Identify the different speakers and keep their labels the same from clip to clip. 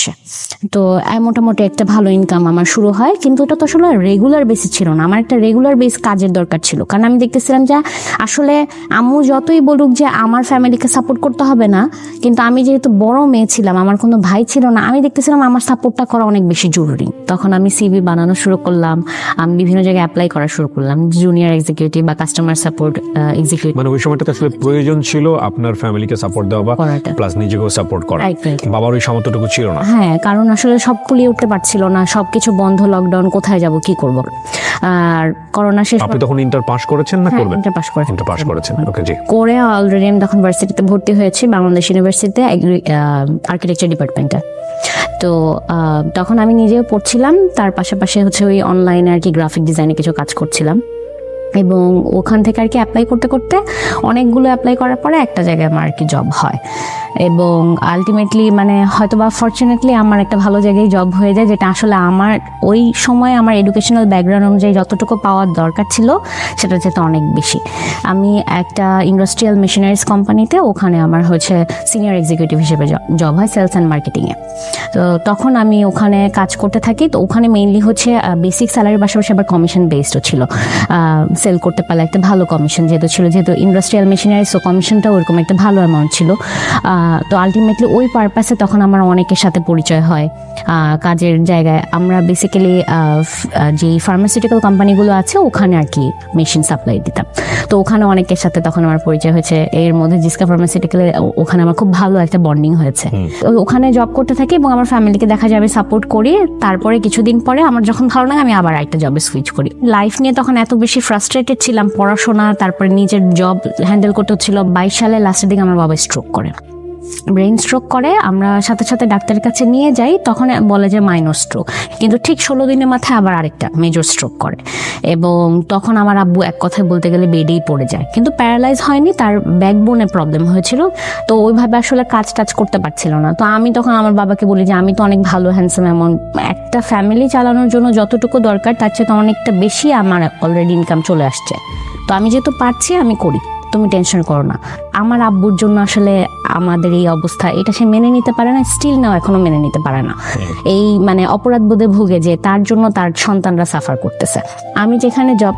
Speaker 1: মাসে। তো মোটামুটি একটা ভালো ইনকাম আমার শুরু হয়, কিন্তু এটা তো আসলে রেগুলার বেসিস ছিল না, আমার একটা রেগুলার বেস কাজের দরকার ছিল। কারণ আমি দেখতেছিলাম যে আসলে আম্মু যতই বলুক যে আমার ফ্যামিলিকে সাপোর্ট করতে হবে না, কিন্তু আমি যেহেতু বড় মেয়ে ছিলাম, আমার কোনো ভাই ছিল না, আমি দেখতেছিলাম আমার সাপোর্টটা করা অনেক বেশি জরুরি। তখন আমি সিভি বানানো শুরু করলাম, আমি বিভিন্ন জায়গায় অ্যাপ্লাই করা শুরু করলাম, জুনিয়র এক্সিকিউটিভ বা কাস্টমার সাপোর্ট এক্সিকিউটিভ।
Speaker 2: মানে ওই সময়টাতে আসলে প্রয়োজন ছিল আপনার ফ্যামিলিকে সাপোর্ট দেওয়া বা প্লাস নিজেকেও সাপোর্ট করা। বাবার ওই সামর্থ্যটুকু ছিল না।
Speaker 1: হ্যাঁ, কারণ আসলে সব কুলিয়ে উঠতে পারছিল না, সবকিছু বন্ধ, লকডাউন, কোথায় যাব কি করব। আর করোনা শেষ।
Speaker 2: আপনি তখন ইন্টার পাস করেছেন না করবেন?
Speaker 1: ইন্টার পাস করেছি।
Speaker 2: ইন্টার পাস করেছেন, ওকে জি।
Speaker 1: করে অলরেডি আমি তখন ভার্সিটিতে ভর্তি হয়েছি, বাংলাদেশ ইউনিভার্সিটিতে আর্কিটেকচার ডিপার্টমেন্টে। তো তখন আমি নিজেও পড়ছিলাম, তার পাশাপাশি হচ্ছে ওই অনলাইনে আর কি গ্রাফিক ডিজাইনে কিছু কাজ করছিলাম। এবং ওখান থেকে আর কি অ্যাপ্লাই করতে করতে অনেকগুলো অ্যাপ্লাই করার পরে একটা জায়গায় আমার আর কি জব হয়, এবং আলটিমেটলি মানে হয়তো বা ফরচুনেটলি আমার একটা ভালো জায়গায় জব হয়ে যায়, যেটা আসলে আমার ওই সময় আমার এডুকেশনাল ব্যাকগ্রাউন্ড অনুযায়ী যতটুকু পাওয়ার দরকার ছিল সেটা যেতে অনেক বেশি। আমি একটা ইন্ডাস্ট্রিয়াল মেশিনারিজ কোম্পানিতে, ওখানে আমার হচ্ছে সিনিয়র এক্সিকিউটিভ হিসেবে জব হয় সেলস অ্যান্ড মার্কেটিংয়ে। তো তখন আমি ওখানে কাজ করতে থাকি। তো ওখানে মেইনলি হচ্ছে বেসিক স্যালারির পাশাপাশি আবার কমিশন বেসডও ছিল, সেল করতে পারলে একটা ভালো কমিশন যেহেতু ইন্ডাস্ট্রিয়াল মেশিনারি, সো কমিশনটা ওরকম একটা ভালো অ্যামাউন্ট ছিল। তো আলটিমেটলি ওই পারপাসে তখন আমার অনেকের সাথে পরিচয় হয় কাজের জায়গায়। আমরা বেসিক্যালি যে ফার্মাসিউটিক্যাল কোম্পানিগুলো আছে ওখানে আর কি মেশিন সাপ্লাই দিতাম। তো ওখানে অনেকের সাথে তখন আমার পরিচয় হয়েছে, এর মধ্যে জিসকা ফার্মাসিউটিক্যালে ওখানে আমার খুব ভালো একটা বন্ডিং হয়েছে। ওখানে জব করতে থাকি এবং আমার ফ্যামিলিকে দেখা যাবে সাপোর্ট করি। তারপরে কিছুদিন পরে আমার যখন ভালো লাগে আমি আবার একটা জবে সুইচ করি। লাইফ নিয়ে তখন এত বেশি ফ্রাস্ট্রেটেড ছিলাম, পড়াশোনা তারপরে নিজের জব হ্যান্ডেল করতে হচ্ছিল। 22 সালে লাস্টের দিকে আমার বাবা স্ট্রোক করে, ব্রেন স্ট্রোক করে। আমরা সাথে সাথে ডাক্তারের কাছে নিয়ে যাই, তখন বলে যে মাইনর স্ট্রোক, কিন্তু ঠিক 16 দিনের মাথায় আবার আরেকটা মেজর স্ট্রোক করে। এবং তখন আমার আব্বু এক কথায় বলতে গেলে বেডেই পড়ে যায়, কিন্তু প্যারালাইজ হয়নি, তার ব্যাকবোনে প্রবলেম হয়েছিল। তো ওইভাবে আসলে কাজ টাজ করতে পারছিল না। তো আমি তখন আমার বাবাকে বলি যে আমি তো অনেক ভালো হ্যান্ডসাম, এমন একটা ফ্যামিলি চালানোর জন্য যতটুকু দরকার তার চেয়ে তো অনেকটা বেশি আমার অলরেডি ইনকাম চলে আসছে। তো আমি যেহেতু পারছি আমি করি, তুমি টেনশন করো না। আমার আব্বুর জন্য আসলে আমাদের এই অবস্থা, এটা সে মেনে নিতে পারে না, স্টিল নাও এখনো মেনে নিতে পারে না। এই মানে অপরাধ বোধে ভুগে যে তার জন্য তার সন্তানরা সাফার করতেছে। আমি যেখানে জব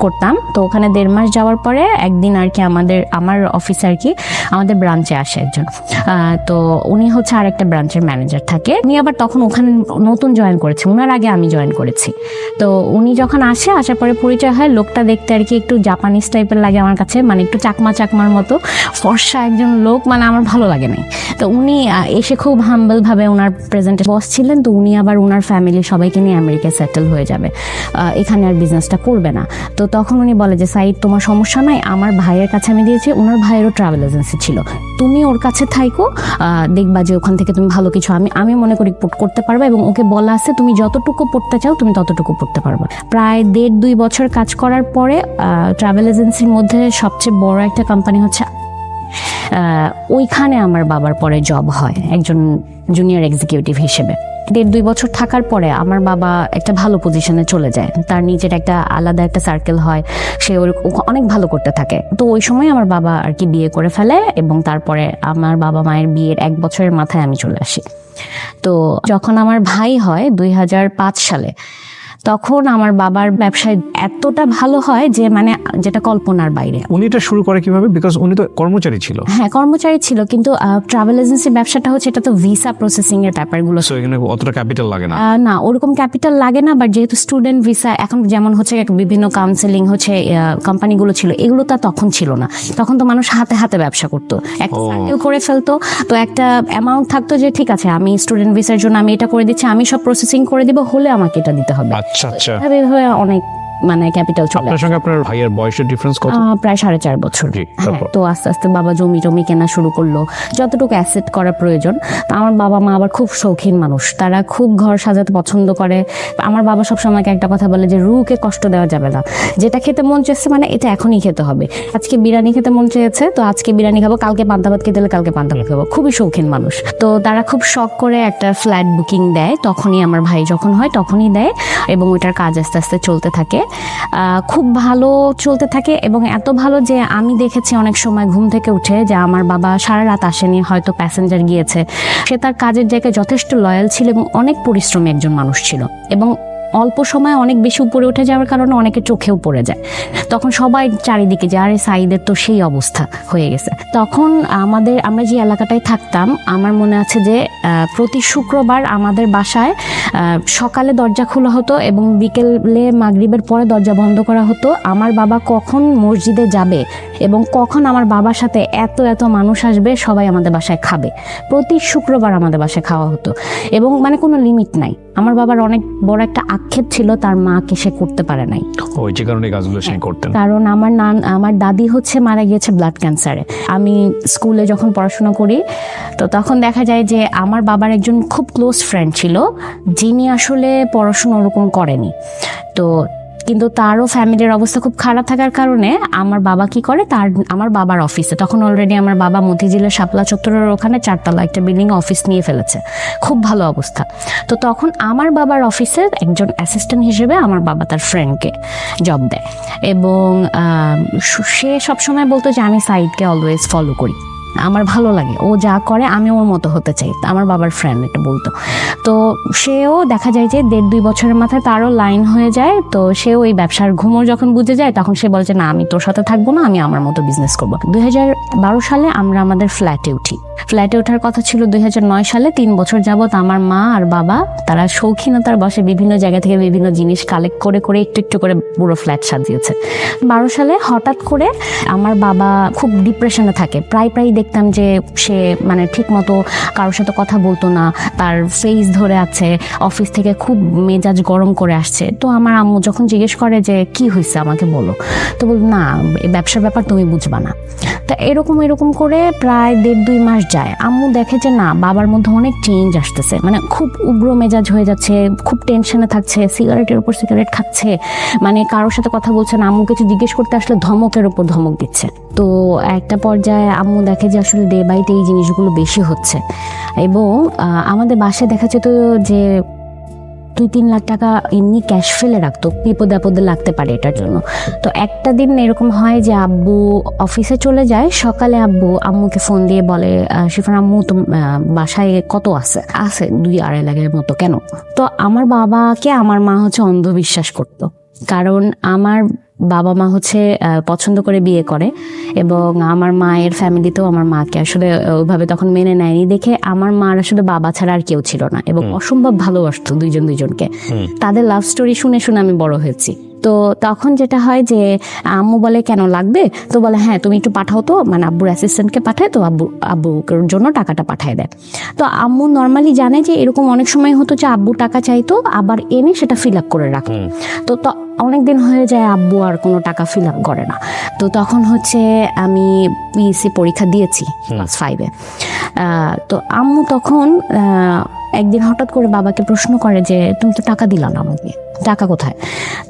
Speaker 1: করতাম, তো ওখানে 1.5 মাস যাওয়ার পরে একদিন আর কি আমার অফিসে আর কি আমাদের ব্রাঞ্চে আসে একজন। তো উনি হচ্ছে আর একটা ব্রাঞ্চের ম্যানেজার থাকে, উনি আবার তখন ওখানে নতুন জয়েন করেছে, উনার আগে আমি জয়েন করেছি। তো উনি যখন আসার পরে পরিচয় হয়, লোকটা দেখতে আর কি একটু জাপানিজ টাইপের লাগে আমার কাছে, মানে একটু চাকমার মতো ফর্সা একজন লোক, মানে আমার ভালো লাগে নাই। তো উনি এসে খুব হাম্বল ভাবে ওনার প্রেজেন্টে বস ছিলেন। তো উনি আবার ওনার ফ্যামিলি সবাইকে নিয়ে আমেরিকায় সেটেল হয়ে যাবে, এখানে আর বিজনেসটা করবে না। তো তখন উনি বলে যে সাইদ তোমার সমস্যা নাই, আমার ভাইয়ের কাছে আমি দিয়েছি, ওনার ভাইয়েরও ট্রাভেল এজেন্সি ছিল, তুমি ওর কাছে থাইকো, দেখবা যে ওখান থেকে তুমি ভালো কিছু আমি মনে করি করতে পারবা। এবং ওকে বলা আছে তুমি যতটুকু পড়তে চাও তুমি ততটুকু পড়তে পারবা। প্রায় 1.5-2 বছর কাজ করার পরে ট্রাভেল এজেন্সির মধ্যে সবচেয়ে বড় একটা কোম্পানি হচ্ছে, ওইখানে আমার বাবার পরে জব হয় একজন জুনিয়র এক্সিকিউটিভ হিসেবে। 1.5-2 বছর থাকার পরে আমার বাবা একটা ভালো পজিশনে চলে যায়, তার নিজের একটা আলাদা একটা সার্কেল হয়, সে অনেক ভালো করতে থাকে। তো ওই সময় আমার বাবা আর কি বিয়ে করে ফেলে, এবং তারপরে আমার বাবা মায়ের বিয়ের 1 বছরের মাথায় আমি চলে আসি। তো যখন আমার ভাই হয় 2005 সালে, তখন আমার বাবার ব্যবসায় এতটা ভালো হয় যে মানে যেটা কল্পনার বাইরে।
Speaker 2: উনি এটা শুরু করে কিভাবে? বিকজ উনি তো কর্মচারী ছিল।
Speaker 1: হ্যাঁ, কর্মচারী ছিল, কিন্তু ট্রাভেল এজেন্সি ব্যবসাটা হচ্ছে, এটা তো ভিসা প্রসেসিং এর ব্যাপারগুলো,
Speaker 2: সো এখানে অতটা ক্যাপিটাল লাগে না।
Speaker 1: না ওরকম ক্যাপিটাল লাগে না, বাট যেহেতু স্টুডেন্ট ভিসা, এখন যেমন হচ্ছে বিভিন্ন কাউন্সেলিং হচ্ছে কোম্পানিগুলো ছিল, এগুলো তা তখন ছিল না। তখন তো মানুষ হাতে হাতে ব্যবসা করতো, একটা সার্কেল করে ফেলতো, তো একটা অ্যামাউন্ট থাকতো যে ঠিক আছে আমি স্টুডেন্ট ভিসার জন্য আমি এটা করে দিচ্ছি, আমি সব প্রসেসিং করে দিব, হলে আমাকে এটা দিতে হবে।
Speaker 2: আচ্ছা আচ্ছা,
Speaker 1: এভাবে অনেক মানে ক্যাপিটাল চলে।
Speaker 2: আপনার সঙ্গে আপনার ভাইয়ের বয়সের ডিফারেন্স কত?
Speaker 1: প্রায় 4.5 বছর। তো আস্তে আস্তে বাবা জমি কেনা শুরু করলো, যতটুকু অ্যাসেট করা প্রয়োজন। তো আমার বাবা মা আবার খুব শৌখিন মানুষ, তারা খুব ঘর সাজাতে পছন্দ করে। আমার বাবা সবসময় একটা কথা বলে যে রুকে কষ্ট দেওয়া যাবে না, যেটা খেতে মন চেয়েছে মানে এটা এখনই খেতে হবে। আজকে বিরিয়ানি খেতে মন চেয়েছে, তো আজকে বিরিয়ানি খাবো, কালকে পান্তা ভাত খেতে হলে কালকে পান্তা ভাত খাবো। খুবই শৌখিন মানুষ। তো তারা খুব শখ করে একটা ফ্ল্যাট বুকিং দেয়, তখনই আমার ভাই যখন হয় তখনই দেয়, এবং ওইটার কাজ আস্তে আস্তে চলতে থাকে। খুব ভালো চলতে থাকে, এবং এত ভালো যে আমি দেখেছি অনেক সময় ঘুম থেকে উঠে যে আমার বাবা সারা রাত আসেনি, হয়তো প্যাসেঞ্জার গিয়েছে, সে তার কাজের জায়গায় যথেষ্ট লয়াল ছিল এবং অনেক পরিশ্রমী একজন মানুষ ছিল, এবং অল্প সময় অনেক বেশি উপরে উঠে যাওয়ার কারণে অনেকে চোখেও পড়ে যায়। তখন সবাই চারিদিকে যে আরে সাইদের তো সেই অবস্থা হয়ে গেছে। তখন আমরা যে এলাকাটায় থাকতাম, আমার মনে আছে যে প্রতি শুক্রবার আমাদের বাসায় সকালে দরজা খোলা হতো এবং বিকেলে মাগরিবের পরে দরজা বন্ধ করা হতো। আমার বাবা কখন মসজিদে যাবে এবং কখন আমার বাবার সাথে এত এত মানুষ আসবে, সবাই আমাদের বাসায় খাবে। প্রতি শুক্রবার আমাদের বাসায় খাওয়া হতো, এবং মানে কোনো লিমিট নাই। আমার বাবার অনেক বড় একটা আক্ষেপ ছিল তার মাকে সে করতে পারে নাই,
Speaker 2: ওই যে কারণে কাজগুলো সে করতেন।
Speaker 1: কারণ আমার দাদি হচ্ছে মারা গিয়েছে ব্লাড ক্যান্সারে। আমি স্কুলে যখন পড়াশোনা করি তো তখন দেখা যায় যে আমার বাবার একজন খুব ক্লোজ ফ্রেন্ড ছিল যিনি আসলে পড়াশোনা ওরকম করেনি, তো কিন্তু তারও ফ্যামিলির অবস্থা খুব খারাপ থাকার কারণে আমার বাবা কি করে, আমার বাবার অফিসে, তখন অলরেডি আমার বাবা মতিঝিলের শাপলা চত্বরের ওখানে 4 তলা একটা বিল্ডিং অফিস নিয়ে ফেলেছে, খুব ভালো অবস্থা। তো তখন আমার বাবার অফিসে একজন অ্যাসিস্ট্যান্ট হিসেবে আমার বাবা তার ফ্রেন্ডকে জব দেয়, এবং সে সবসময় বলতো যে আমি সাইদকে অলওয়েজ ফলো করি, আমার ভালো লাগে, ও যা করে আমি ওর মতো হতে চাই, আমার বাবার ফ্রেন্ড এটা বলতো। তো সেও দেখা যায় যে 1.5-2 বছরের মাথায় তারও লাইন হয়ে যায়, তো সেও এই ব্যবসার ঘুমোর যখন বুঝে যায় তখন সে বলে যে না, আমি তোর সাথে থাকবো না, আমি আমার মতো বিজনেস করবো। 2012 সালে আমরা আমাদের ফ্ল্যাটে উঠি। ফ্ল্যাটে ওঠার কথা ছিল 2009 সালে। 3 বছর যাবত আমার মা আর বাবা তারা শৌখিনতার বসে বিভিন্ন জায়গা থেকে বিভিন্ন জিনিস কালেক্ট করে করে একটু একটু করে পুরো ফ্ল্যাট সাজিয়েছে। 12 সালে হঠাৎ করে আমার বাবা খুব ডিপ্রেশনে থাকে, প্রায় দেখতাম যে সে মানে ঠিক মতো কারোর সাথে কথা বলতো না, তার ফেস ধরে আছে, অফিস থেকে খুব মেজাজ গরম করে আসছে। তো আমার আম্মু যখন জিজ্ঞেস করে যে কি হয়েছে আমাকে বলো, তো বল না, এই ব্যবসার ব্যাপার তুমি বুঝবা না। তা এরকম করে প্রায় 1.5-2 মাস যায়। আম্মু দেখে যে না, বাবার মধ্যে অনেক চেঞ্জ আসতেছে, মানে খুব উগ্র মেজাজ হয়ে যাচ্ছে, খুব টেনশনে থাকছে, সিগারেটের উপর সিগারেট খাচ্ছে, মানে কারোর সাথে কথা বলছে না, আম্মু কিছু জিজ্ঞেস করতে আসলে ধমকের উপর ধমক দিচ্ছে। তো একটা পর্যায়ে আম্মু দেখে যে আসলে ডে বাই ডে এই জিনিসগুলো বেশি হচ্ছে, এবং আমাদের বাসায় দেখা যেত যে 2-3 লাখ টাকা এমনি ক্যাশ ফেলে রাখতো, বিপদে আপদে লাগতে পারে এটার জন্য। তো একটা দিন এরকম হয় যে আব্বু অফিসে চলে যায়, সকালে আব্বু আম্মুকে ফোন দিয়ে বলে শিফান আম্মু তো বাসায় কত আছে 2-2.5 লাখের মতো। কেন? তো আমার বাবাকে আমার মা হচ্ছে অন্ধবিশ্বাস করতো, কারণ আমার বাবা মা হচ্ছে পছন্দ করে বিয়ে করে, এবং আমার মায়ের ফ্যামিলিতেও আমার মাকে আসলে ওইভাবে তখন মেনে নেয়নি দেখে আমার মার আসলে বাবা ছাড়া আর কেউ ছিল না, এবং অসম্ভব ভালোবাসতো দুইজনকে। তাদের লাভ স্টোরি শুনে শুনে আমি বড় হয়েছি। তো তখন যেটা হয় যে আম্মু বলে কেন লাগবে, তো বলে হ্যাঁ তুমি একটু পাঠাও তো, মানে আব্বুর অ্যাসিস্ট্যান্টকে পাঠায়, তো আব্বুর জন্য টাকাটা পাঠায় দেয়। তো আম্মু নর্মালি জানে যে এরকম অনেক সময় হতো যে আব্বু টাকা চাইতো, আবার এনে সেটা ফিল আপ করে রাখতো। তো অনেকদিন হয়ে যায় আব্বু আর কোনো টাকা ফিল আপ করে না। তো তখন হচ্ছে আমি পিএসসি পরীক্ষা দিয়েছি ক্লাস 5-এ। তো আম্মু তখন একদিন হঠাৎ করে বাবাকে প্রশ্ন করে যে তুমি তো টাকা দিলা না আমাকে, টাকা কোথায়?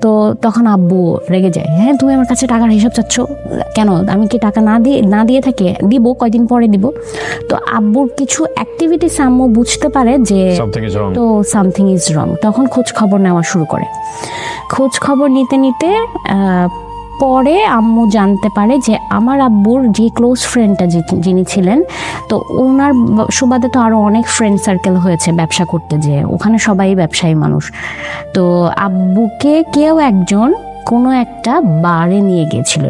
Speaker 1: তো তখন আব্বু রেগে যায়, হ্যাঁ তুমি আমার কাছে টাকার হিসাব চাচ্ছ কেন? আমি কি টাকা না দিয়ে থাকি? দিব, কয়দিন পরে দিব। তো আব্বুর কিছু অ্যাক্টিভিটিস আম্মু বুঝতে পারে যে তো সামথিং ইজ রং। তখন খোঁজ খবর নেওয়া শুরু করে। খোঁজ খবর নিতে পরে আম্মু জানতে পারে যে আমার আব্বুর যে ক্লোজ ফ্রেন্ডটা যিনি ছিলেন, তো ওনার সুবাদে তো আরো অনেক ফ্রেন্ড সার্কেল হয়েছে ব্যবসা করতে, যে ওখানে সবাই ব্যবসায়ী মানুষ। তো আব্বুকে কেউ একজন কোনো একটা বারে নিয়ে গেছিল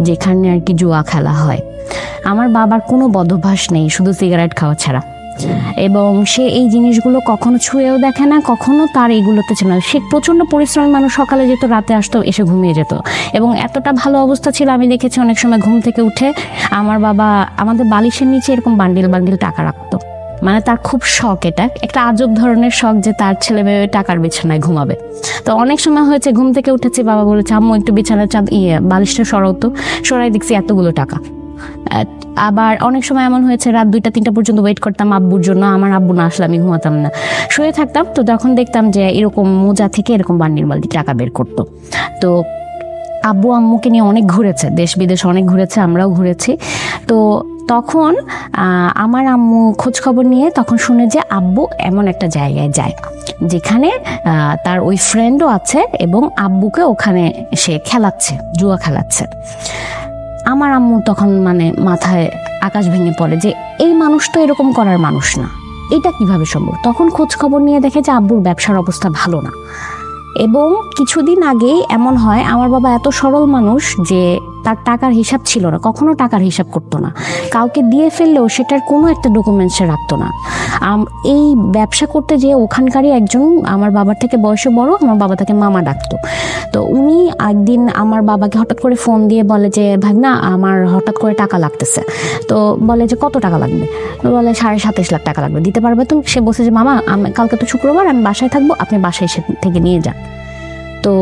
Speaker 1: যেখানে আর কি জুয়া খেলা হয়। আমার বাবার কোনো বদভ্যাস নেই, শুধু সিগারেট খাওয়া ছাড়া, এবং সে এই জিনিসগুলো কখনো ছুঁয়েও দেখে না, কখনো তার এইগুলোতে ছিল না। সে প্রচন্ড পরিশ্রমী মানুষ, সকালে যেত, রাতে আসতো, এসে ঘুমিয়ে যেত, এবং এতটা ভালো অবস্থা ছিল আমি দেখেছি অনেক সময় ঘুম থেকে উঠে আমার বাবা আমাদের বালিশের নিচে এরকম বান্ডিল টাকা রাখতো। মানে তার খুব শখ, এটা একটা আজব ধরনের শখ যে তার ছেলে মেয়ে টাকার বিছানায় ঘুমাবে। তো অনেক সময় হয়েছে ঘুম থেকে উঠেছি, বাবা বলেছে আম্মু একটু বিছানার বালিশটা সরাও তো, সরাই দেখছি এতগুলো টাকা। আবার অনেক সময় এমন হয়েছে রাত 2-3টা পর্যন্ত ওয়েট করতাম আব্বুর জন্য, আমার আব্বু না আসলে আমি ঘুমাতাম না, শুয়ে থাকতাম। তো তখন দেখতাম যে এরকম মোজা থেকে এরকম বান্ডিল টাকা বের করতো। তো আব্বু আম্মুকে নিয়ে অনেক ঘুরেছে, দেশ বিদেশ অনেক ঘুরেছে, আমরাও ঘুরেছি। তো তখন আমার আম্মু খোঁজ খবর নিয়ে তখন শুনে যে আব্বু এমন একটা জায়গায় যায় যেখানে তার ওই ফ্রেন্ডও আছে এবং আব্বুকে ওখানে সে খেলাচ্ছে, জুয়া খেলাচ্ছে। আমার আম্মু তখন মানে মাথায় আকাশ ভেঙে পড়ে যে এই মানুষ তো এরকম করার মানুষ না, এটা কিভাবে সম্ভব। তখন খোঁজ খবর নিয়ে দেখে যে আব্বুর ব্যবসার অবস্থা ভালো না। এবং কিছুদিন আগেই এমন হয়, আমার বাবা এত সরল মানুষ যে তার টাকার হিসাব ছিল না, কখনো টাকার হিসাব করতো না, কাউকে দিয়ে ফেললেও সেটার কোনো একটা ডকুমেন্টসে রাখতো না। এই ব্যবসা করতে যেয়ে ওখানকারই একজন আমার বাবার থেকে বয়সে বড়, আমার বাবা তাকে মামা ডাকতো। তো উনি একদিন আমার বাবাকে হঠাৎ করে ফোন দিয়ে বলে যে ভাগনা আমার হঠাৎ করে টাকা লাগতেছে। তো বলে যে কত টাকা লাগবে? বলে 27.5 লাখ টাকা লাগবে, দিতে পারবে তো? সে বলছে যে মামা কালকে তো শুক্রবার, আমি বাসায় থাকবো, আপনি বাসায় এসে থেকে নিয়ে যান। তো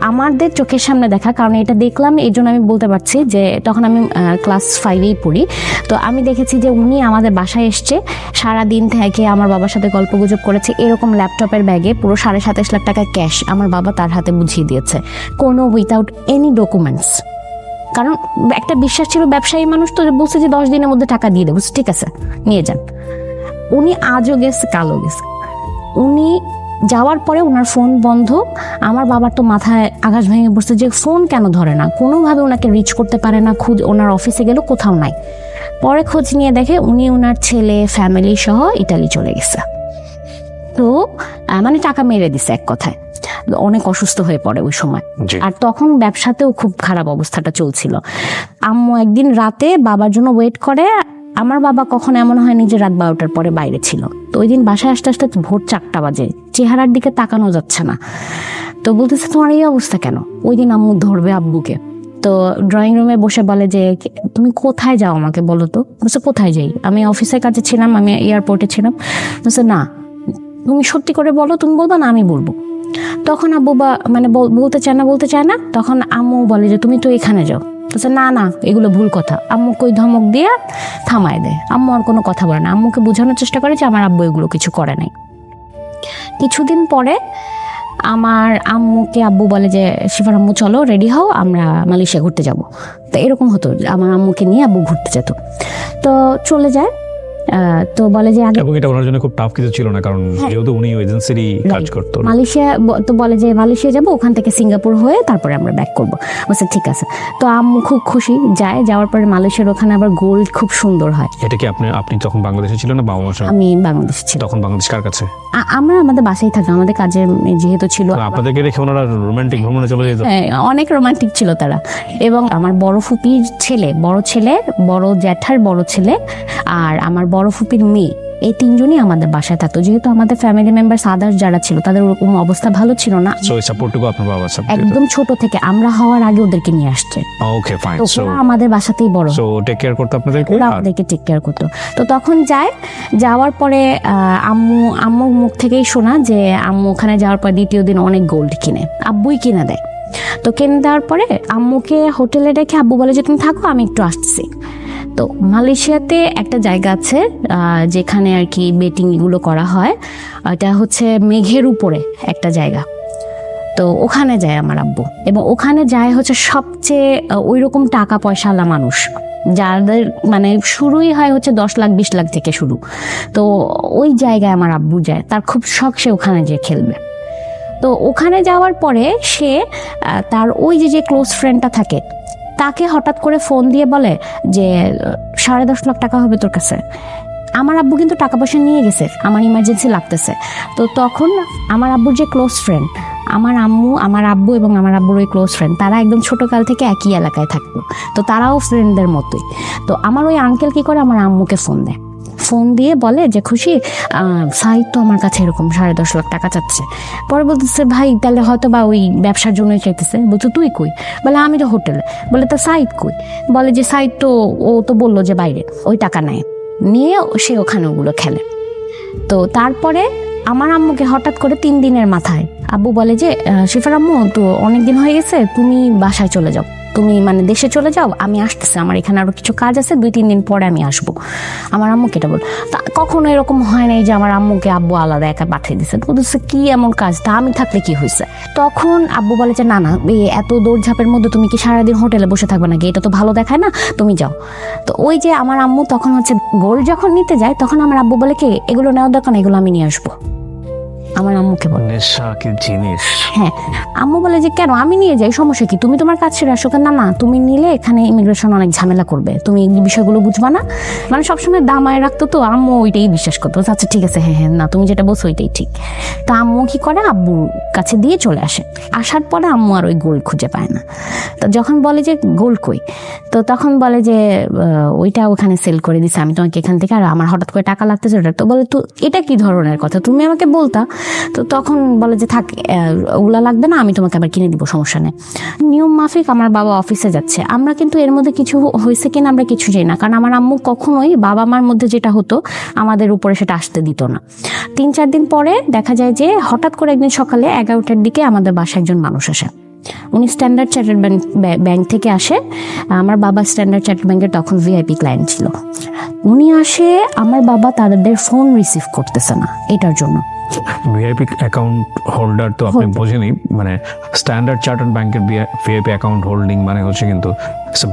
Speaker 1: আমাদের চোখের সামনে দেখা, কারণ এটা দেখলাম এই জন্য আমি বলতে পারছি যে তখন আমি ক্লাস 5-এই পড়ি। তো আমি দেখেছি যে উনি আমাদের বাসায় এসছে, সারাদিন থেকে আমার বাবার সাথে গল্পগুজব করেছে, এরকম ল্যাপটপের ব্যাগে পুরো 27.5 লাখ টাকা ক্যাশ আমার বাবা তার হাতে বুঝিয়ে দিয়েছে, কোনো উইথাউট এনি ডকুমেন্টস। কারণ একটা বিশ্বাস ছিল, ব্যবসায়ী মানুষ তো, বলছে যে 10 দিনের মধ্যে টাকা দিয়ে দেবো, ঠিক আছে নিয়ে যান। উনি আজও গেছে কালও গেছে। উনি যাওয়ার পরে ওনার ফোন বন্ধ। আমার বাবার তো মাথায় আকাশ ভেঙে পড়ছে যে ফোন কেন ধরে না, কোনোভাবে ওনাকে রিচ করতে পারে না, খুঁজ ওনার অফিসে গেল কোথাও নাই। পরে খোঁজ নিয়ে দেখে উনি ওনার ছেলে ফ্যামিলি সহ ইটালি চলে গেছে। তো মানে টাকা মেরে দিছে এক কথায়। অনেক অসুস্থ হয়ে পড়ে ওই সময়। আর তখন ব্যবসাতেও খুব খারাপ অবস্থাটা চলছিল। আম্মু একদিন রাতে বাবার জন্য ওয়েট করে। আমার বাবা কখনো এমন হয়নি যে রাত 12টার পরে বাইরে ছিল। তো ওই দিন বাসায় আসতে আসতে ভোর 4টা বাজে, চেহারার দিকে তাকানো যাচ্ছে না। তো বলতেছে তোমার এই অবস্থা কেন? ওই দিন আম্মু ধরবে আব্বুকে। তো ড্রয়িং রুমে বসে বলে যে তুমি কোথায় যাও আমাকে বলো তো। বলছে কোথায় যাই? আমি অফিসের কাছে ছিলাম, আমি এয়ারপোর্টে ছিলাম। বলছে না তুমি সত্যি করে বলো, তুমি বলবা না আমি বলবো। তখন আব্বু মানে বলতে চায় না। তখন আম্মু বলে যে তুমি তো এখানে যাও। বলছে না না এগুলো ভুল কথা। আম্মুকে ওই ধমক দিয়ে থামায় দেয়। আম্মু আর কোনো কথা বলে না, আম্মুকে বোঝানোর চেষ্টা করে যে আমার আব্বু এগুলো কিছু করে নাই। কিছুদিন পরে আমার আম্মুকে আব্বু বলে যে শিফার আম্মু চলো রেডি হও, আমরা মালয়েশিয়া ঘুরতে যাব। তো এরকম হতো, আমার আম্মুকে নিয়ে আব্বু ঘুরতে যেত। তো চলে যায়। তো বলে যে আগে,
Speaker 2: এবং এটা ওনার জন্য খুব টাফ কিছু ছিল না, কারণ যেহেতু উনি এজেন্সিরই কাজ করতো।
Speaker 1: মালয়েশিয়া তো বলে যে মালয়েশিয়া যাব, ওখান থেকে সিঙ্গাপুর হয়ে তারপরে আমরা ব্যাক করবো। বলছে ঠিক আছে। তো আম্মু খুব খুশি যায়। যাওয়ার পরে মালয়েশিয়ার ওখানে আবার গোল্ড খুব সুন্দর হয়।
Speaker 2: এটা কি আপনি তখন বাংলাদেশে ছিলেন না বাবা মার সঙ্গে?
Speaker 1: আমি বাংলাদেশে ছিলাম।
Speaker 2: তখন বাংলাদেশ কার কাছে?
Speaker 1: আমরা আমাদের বাসায় থাকতাম, আমাদের কাজে যেহেতু ছিল।
Speaker 2: আপনাদেরকে রেখে ওনারা রোমান্টিক ভ্রমণে চলে যেত?
Speaker 1: হ্যাঁ অনেক রোমান্টিক ছিল তারা। এবং আমার বড় ফুপির ছেলে, বড় জ্যাঠার বড় ছেলে আর আমার বড় ফুপির মেয়ে, এই 3জনই আমাদের বাসায় থাকতো। যেহেতু আমাদের ফ্যামিলি মেম্বার আদার্স যারা ছিল তাদের ওরকম অবস্থা ভালো ছিল না।
Speaker 2: সো এই সাপোর্টটুকু আপনার বাবা
Speaker 1: একদম ছোট থেকে আমরা হওয়ার আগে ওদেরকে নিয়ে আসছে।
Speaker 2: Okay fine.
Speaker 1: সো আমাদের বাসাতেই বড়,
Speaker 2: সো টেক কেয়ার করতে আপনাদেরকে,
Speaker 1: ওরা আমাদেরকে টেক কেয়ার করতো। তো তখন যাওয়ার পরে আম্মু মুখ থেকেই শোনা যে আম্মু ওখানে যাওয়ার পর দ্বিতীয় দিন অনেক গোল্ড কিনে, আব্বুই কিনে দেয়। তো কিনে দেওয়ার পরে আম্মুকে হোটেলে রেখে আব্বু বলে যে তুমি থাকো, আমি একটু আসতেছি। তো মালয়েশিয়াতে একটা জায়গা আছে যেখানে আর কি বেটিং এগুলো করা হয়। এটা হচ্ছে মেঘের উপরে একটা জায়গা। তো ওখানে যায় আমার আব্বু, এবং ওখানে যায় হচ্ছে সবচেয়ে ওই রকম টাকা পয়সাওয়ালা মানুষ, যাদের মানে শুরুই হয় হচ্ছে 10 লাখ 20 লাখ থেকে শুরু। তো ওই জায়গায় আমার আব্বু যায়, তার খুব শখ সে ওখানে যেয়ে খেলবে। তো ওখানে যাওয়ার পরে সে তার ওই যে ক্লোজ ফ্রেন্ডটা থাকে তাকে হঠাৎ করে ফোন দিয়ে বলে যে 10.5 লাখ টাকা হবে তোর কাছে। আমার আব্বু কিন্তু টাকা পয়সা নিয়ে গেছে, আমার ইমার্জেন্সি লাগতেছে। তো তখন আমার আব্বুর যে ক্লোজ ফ্রেন্ড, আমার আব্বু এবং আমার আব্বুর ওই ক্লোজ ফ্রেন্ড, তারা একদম ছোটকাল থেকে একই এলাকায় থাকতো। তো তারাও ফ্রেন্ডদের মতোই। তো আমার ওই আঙ্কেল কি করে, আমার আম্মুকে ফোন দিয়ে বলে যে খুশি সাইদ তো আমার কাছে এরকম 10.5 লাখ টাকা চাচ্ছে। পরে বলতেছে ভাই তাহলে হয়তো বা ওই ব্যবসার জন্যই চাইতেছে। বলছে তুই কই? বলে আমি তো হোটেলে। বলে তা সাইদ কই? বলে যে সাইদ তো ও তো বললো যে বাইরে, ওই টাকা নেয় নিয়ে সে ওখানে ওগুলো খেলে। তো তারপরে আমার আম্মুকে হঠাৎ করে 3 দিনের মাথায় আব্বু বলে যে শিফার আম্মু তো অনেকদিন হয়ে গেছে, তুমি বাসায় চলে যাও। তুমি মানে দেশে চলে যাও, আমি আসতেছি, আমার এখানে আরো কিছু কাজ আছে, 2-3 দিন পরে আমি আসবো। আমার আম্মুকে এটা বল। তা কখনো এরকম হয় নাই যে আমার আম্মুকে আব্বু আলাদা একা পাঠিয়ে দিচ্ছে, বলতেছে কি এমন কাজ, তা আমি থাকলে কি হয়েছে। তখন আব্বু বলে যে না না, এত দৌড়ঝাঁপের মধ্যে তুমি কি সারাদিন হোটেলে বসে থাকবে নাকি, এটা তো ভালো দেখায় না, তুমি যাও। তো ওই যে আমার আম্মু তখন হচ্ছে গোল্ড যখন নিতে যায়, তখন আমার আব্বু বলে কি এগুলো নেওয়ার দরকার না, এগুলো আমি নিয়ে আসবো। আমার আম্মুকে বলে।
Speaker 2: নেশা কি জিনিস।
Speaker 1: হ্যাঁ, আম্মু বলে যে কেন, আমি নিয়ে যাই, সমস্যা কি, তুমি তোমার কাজ ছেড়ে আসো। না না, তুমি নিলে এখানে ইমিগ্রেশন অনেক ঝামেলা করবে, তুমি এই বিষয়গুলো বুঝবা না, মানে সবসময় দামায় রাখতো। তো আম্মু ওইটাই বিশ্বাস করতো, আচ্ছা ঠিক আছে, হ্যাঁ হ্যাঁ, না তুমি যেটা বলছো ওইটাই ঠিক। তো আম্মু কি করে, আব্বুর কাছে দিয়ে চলে আসে। আসার পরে আম্মু আর ওই গোল্ড খুঁজে পায় না। তো যখন বলে যে গোল্ড কই, তো তখন বলে যে ওইটা ওখানে সেল করে দিছে, আমি তোমাকে এখান থেকে, আর আমার হঠাৎ করে টাকা লাগতেছে ওটা। তো বলে তো এটা কি ধরনের কথা, তুমি আমাকে বলতা। তো তখন বলে যে থাক, ওগুলা লাগবে না, আমি তোমাকে আবার কিনে দিব, সমস্যা নেই। নিয়ম মাফিক আমার বাবা অফিসে যাচ্ছে, আমরা কিন্তু এর মধ্যে কিছু হয়েছে কিনা আমরা কিছু জানি না, কারণ আমার আম্মু কখনোই বাবা মার মধ্যে যেটা হতো আমাদের উপরে সেটা আসতে দিত না। 3-4 দিন পরে দেখা যায় যে হঠাৎ করে একদিন সকালে 11টার দিকে আমাদের বাসায় একজন মানুষ আসে। উনি স্ট্যান্ডার্ড চার্টার্ড ব্যাংক থেকে আসে। আমার বাবা স্ট্যান্ডার্ড চার্টার্ড ব্যাংকের তখন ভিআইপি ক্লায়েন্ট ছিল। উনি আসে, আমার বাবা তাদের ফোন রিসিভ করতেছে না এটার জন্য।
Speaker 2: ভিআইপি অ্যাকাউন্ট হোল্ডার তো আপনি বোঝেনি, মানে স্ট্যান্ডার্ড চার্টার্ড ব্যাংকের ভিআইপি অ্যাকাউন্ট হোল্ডিং মানে হচ্ছে কিন্তু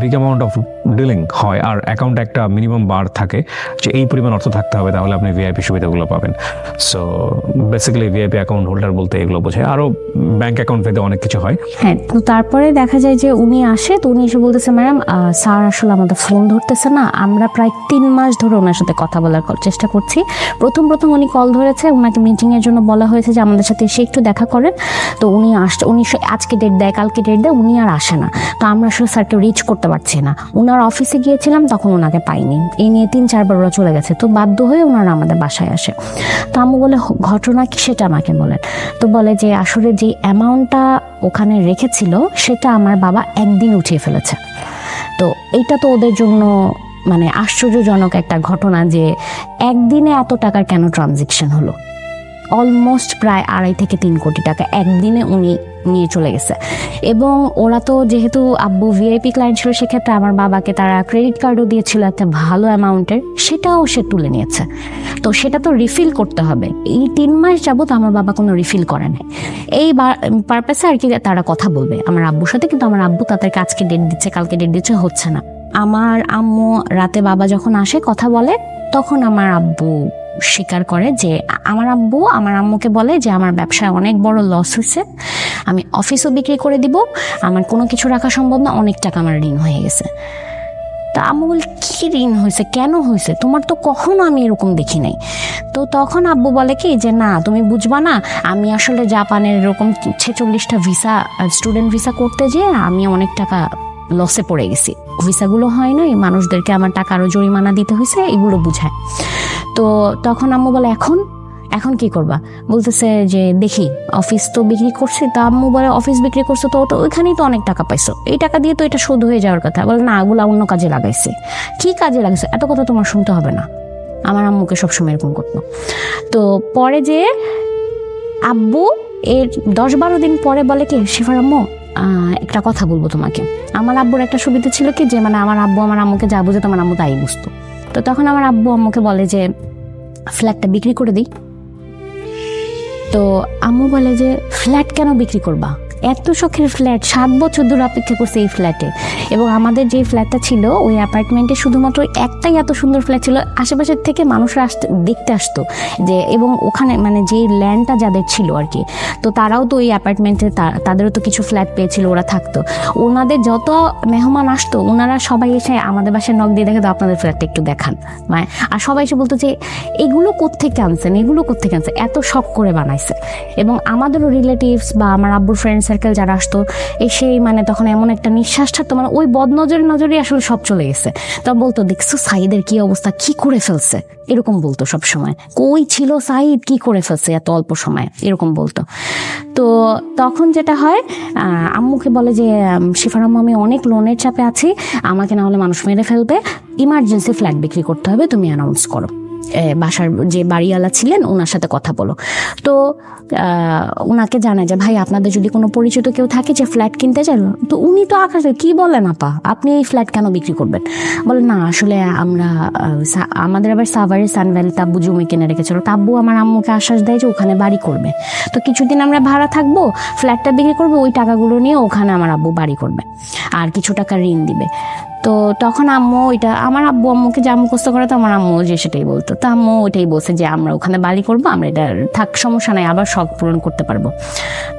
Speaker 2: বিগ অ্যামাউন্ট অফ ডিলিং হয়, আর অ্যাকাউন্ট একটা মিনিমাম বার থাকে যে এই পরিমাণ অর্থ থাকতে হবে তাহলে আপনি ভিআইপি সুবিধাগুলো পাবেন। So basically VIP account holder বলতে এগুলো বোঝায়, আরও ব্যাংক অ্যাকাউন্ট পেতে অনেক কিছু হয়।
Speaker 1: হ্যাঁ, তো তারপরে দেখা যায় যে উনি আসে, তো উনি এসে বলতেছে ম্যাডাম স্যার আসলে আমাদের ফোন ধরতেছে না, আমরা প্রায় 3 মাস ধরে ওনার সাথে কথা বলার চেষ্টা করছি। প্রথম উনি কল ধরেছে, ওনাকে মিটিংয়ের জন্য বলা হয়েছে যে আমাদের সাথে এসে একটু দেখা করেন। তো উনি আসছে, উনি আজকে ডেট দেয়, কালকে ডেট দেয়, উনি আর আসে না। তো আমরা আসলে স্যারকে রিচ করতে পারছি না। ওনার অফিসে গিয়েছিলাম, তখন ওনাকে পাইনি। এই নিয়ে 3-4 বার ওরা চলে গেছে। তো বাধ্য হয়ে ওনারা আমাদের বাসায় আসে। তো আম্মু বলে ঘটনা কি সেটা আমাকে বলেন। তো বলে যে আসলে যে অ্যামাউন্টটা ওখানে রেখেছিল সেটা আমার বাবা একদিন উঠিয়ে ফেলেছে। তো এইটা তো ওদের জন্য মানে আশ্চর্যজনক একটা ঘটনা যে একদিনে এত টাকার কেন ট্রানজেকশন হলো। অলমোস্ট প্রায় 2.5 থেকে 3 কোটি টাকা একদিনে উনি নিয়ে চলে গেছে। এবং ওরা তো যেহেতু আব্বু ভিআইপি ক্লায়েন্ট ছিল, সেক্ষেত্রে আমার বাবাকে তারা ক্রেডিট কার্ডও দিয়েছিল একটা ভালো অ্যামাউন্টের, সেটাও সে তুলে নিয়েছে। তো সেটা তো রিফিল করতে হবে। এই 3 মাস যাবত আমার বাবা কোনো রিফিল করে নাই। এই পারপাসে আর কি তারা কথা বলবে আমার আব্বুর সাথে, কিন্তু আমার আব্বু তাদেরকে আজকে ডেট দিচ্ছে, কালকে ডেট দিচ্ছে, হচ্ছে না। আমার আম্মু রাতে বাবা যখন আসে কথা বলে, তখন আমার আব্বু স্বীকার করে যে আমার আব্বু আমার আম্মুকে বলে যে আমার ব্যবসায় অনেক বড় লস হয়েছে, আমি অফিসও বিক্রি করে দিব, আমার কোনো কিছু রাখা সম্ভব না, অনেক টাকা আমার ঋণ হয়ে গেছে। তা আম্মু বলে কি ঋণ হয়েছে, কেন হয়েছে, তোমার তো কখনো আমি এরকম দেখি নাই। তো তখন আব্বু বলে কি যে না তুমি বুঝবা না, আমি আসলে জাপানের এরকম 46টা ভিসা স্টুডেন্ট ভিসা করতে যেয়ে আমি অনেক টাকা লসে পড়ে গেছি, ভিসাগুলো হয় নাই, মানুষদেরকে আমার টাকা আরও জরিমানা দিতে হয়েছে, এগুলো বুঝায়। তো তখন আম্মু বলে এখন কি করবা, বলতেছে যে দেখি অফিস তো বিক্রি করছি। তা আম্মু বলে অফিস বিক্রি করছো তো ওইখানেই তো অনেক টাকা পাইছো, এই টাকা দিয়ে তো এটা শোধ হয়ে যাওয়ার কথা। বলে না, ওগুলো অন্য কাজে লাগাইছে। কি কাজে লাগাইছে এত কথা তোমার শুনতে হবে না। আমার আম্মুকে সবসময় এরকম করতো। তো পরে যে আব্বু এর 10-12 দিন পরে বলে কি শিফার আম্মু একটা কথা বলবো তোমাকে। আমার আব্বুর একটা সুবিধা ছিল কি যে মানে আমার আব্বু আমার আম্মুকে যা বুঝতো আমার আম্মু তাই বুঝতো। তো তখন আমার আব্বু আম্মুকে বলে যে ফ্ল্যাটটা বিক্রি করে দিই। তো আম্মু বলে যে ফ্ল্যাট কেন বিক্রি করবা, এত শখের ফ্ল্যাট, 7 বছর ধরে অপেক্ষা করছে এই ফ্ল্যাটে। এবং আমাদের যে ফ্ল্যাটটা ছিল ওই অ্যাপার্টমেন্টে শুধুমাত্র একটাই এত সুন্দর ফ্ল্যাট ছিল, আশেপাশের থেকে মানুষরা দেখতে আসতো যে, এবং ওখানে মানে যে ল্যান্ডটা যাদের ছিল আর কি, তো তারাও তো ওই অ্যাপার্টমেন্টে তাদেরও তো কিছু ফ্ল্যাট পেয়েছিল, ওরা থাকতো। ওনাদের যত মেহমান আসতো ওনারা সবাই এসে আমাদের বাসায় নক দিয়ে দেখে তো আপনাদের ফ্ল্যাটটা একটু দেখান, মানে আর সবাই এসে বলতো যে এগুলো কোত্থেকে আনছেন, এগুলো কোত্থেকে আনছেন, এত শখ করে বানাইছে। এবং আমাদেরও রিলেটিভস বা আমার আব্বুর ফ্রেন্ড সার্কেল যারা আসতো এসেই মানে তখন এমন একটা নিঃশ্বাস থাকতো, মানে ওই নজরে আসলে সব চলে গেছে। তা বলতো দেখছো সাইদের কি অবস্থা, কি করে ফেলছে, এরকম বলতো সব সময়, কই ছিল সাইদ, কি করে ফেলছে এত অল্প সময়, এরকম বলতো। তো তখন যেটা হয় আম্মুকে বলে যে শিফার আম্মু আমি অনেক লোনের চাপে আছি, আমাকে না হলে মানুষ মেরে ফেলবে, ইমার্জেন্সি ফ্ল্যাট বিক্রি করতে হবে, তুমি অ্যানাউন্স করো। বাসার যে বাড়িওয়ালা ছিলেন ওনার সাথে কথা বলো। তো ওনাকে জানায় যে ভাই আপনাদের যদি কোনো পরিচিত কেউ থাকে যে ফ্ল্যাট কিনতে চান, তো উনি তো আকাশে কি বলেন আপা আপনি এই ফ্ল্যাট কেন বিক্রি করবেন? বলে না আসলে আমরা আমাদের আবার সাভারে সানভ্যালি তাব্বু জমি কিনে রেখেছিল, তাব্বু আমার আম্মুকে আশ্বাস দেয় যে ওখানে বাড়ি করবে, তো কিছুদিন আমরা ভাড়া থাকবো, ফ্ল্যাটটা বিক্রি করবো, ওই টাকাগুলো নিয়ে ওখানে আমার আব্বু বাড়ি করবে আর কিছু টাকা ঋণ দিবে। তো তখন আম্মু ওইটা আমার আব্বু আম্মুকে যা মুখস্থ করে তো আমার আম্মু যে সেটাই বলতো, তো আম্মু ওইটাই বলছে যে আমরা ওখানে বাড়ি করবো, আমরা এটা থাক সমস্যা নাই, আবার শখ পূরণ করতে পারবো।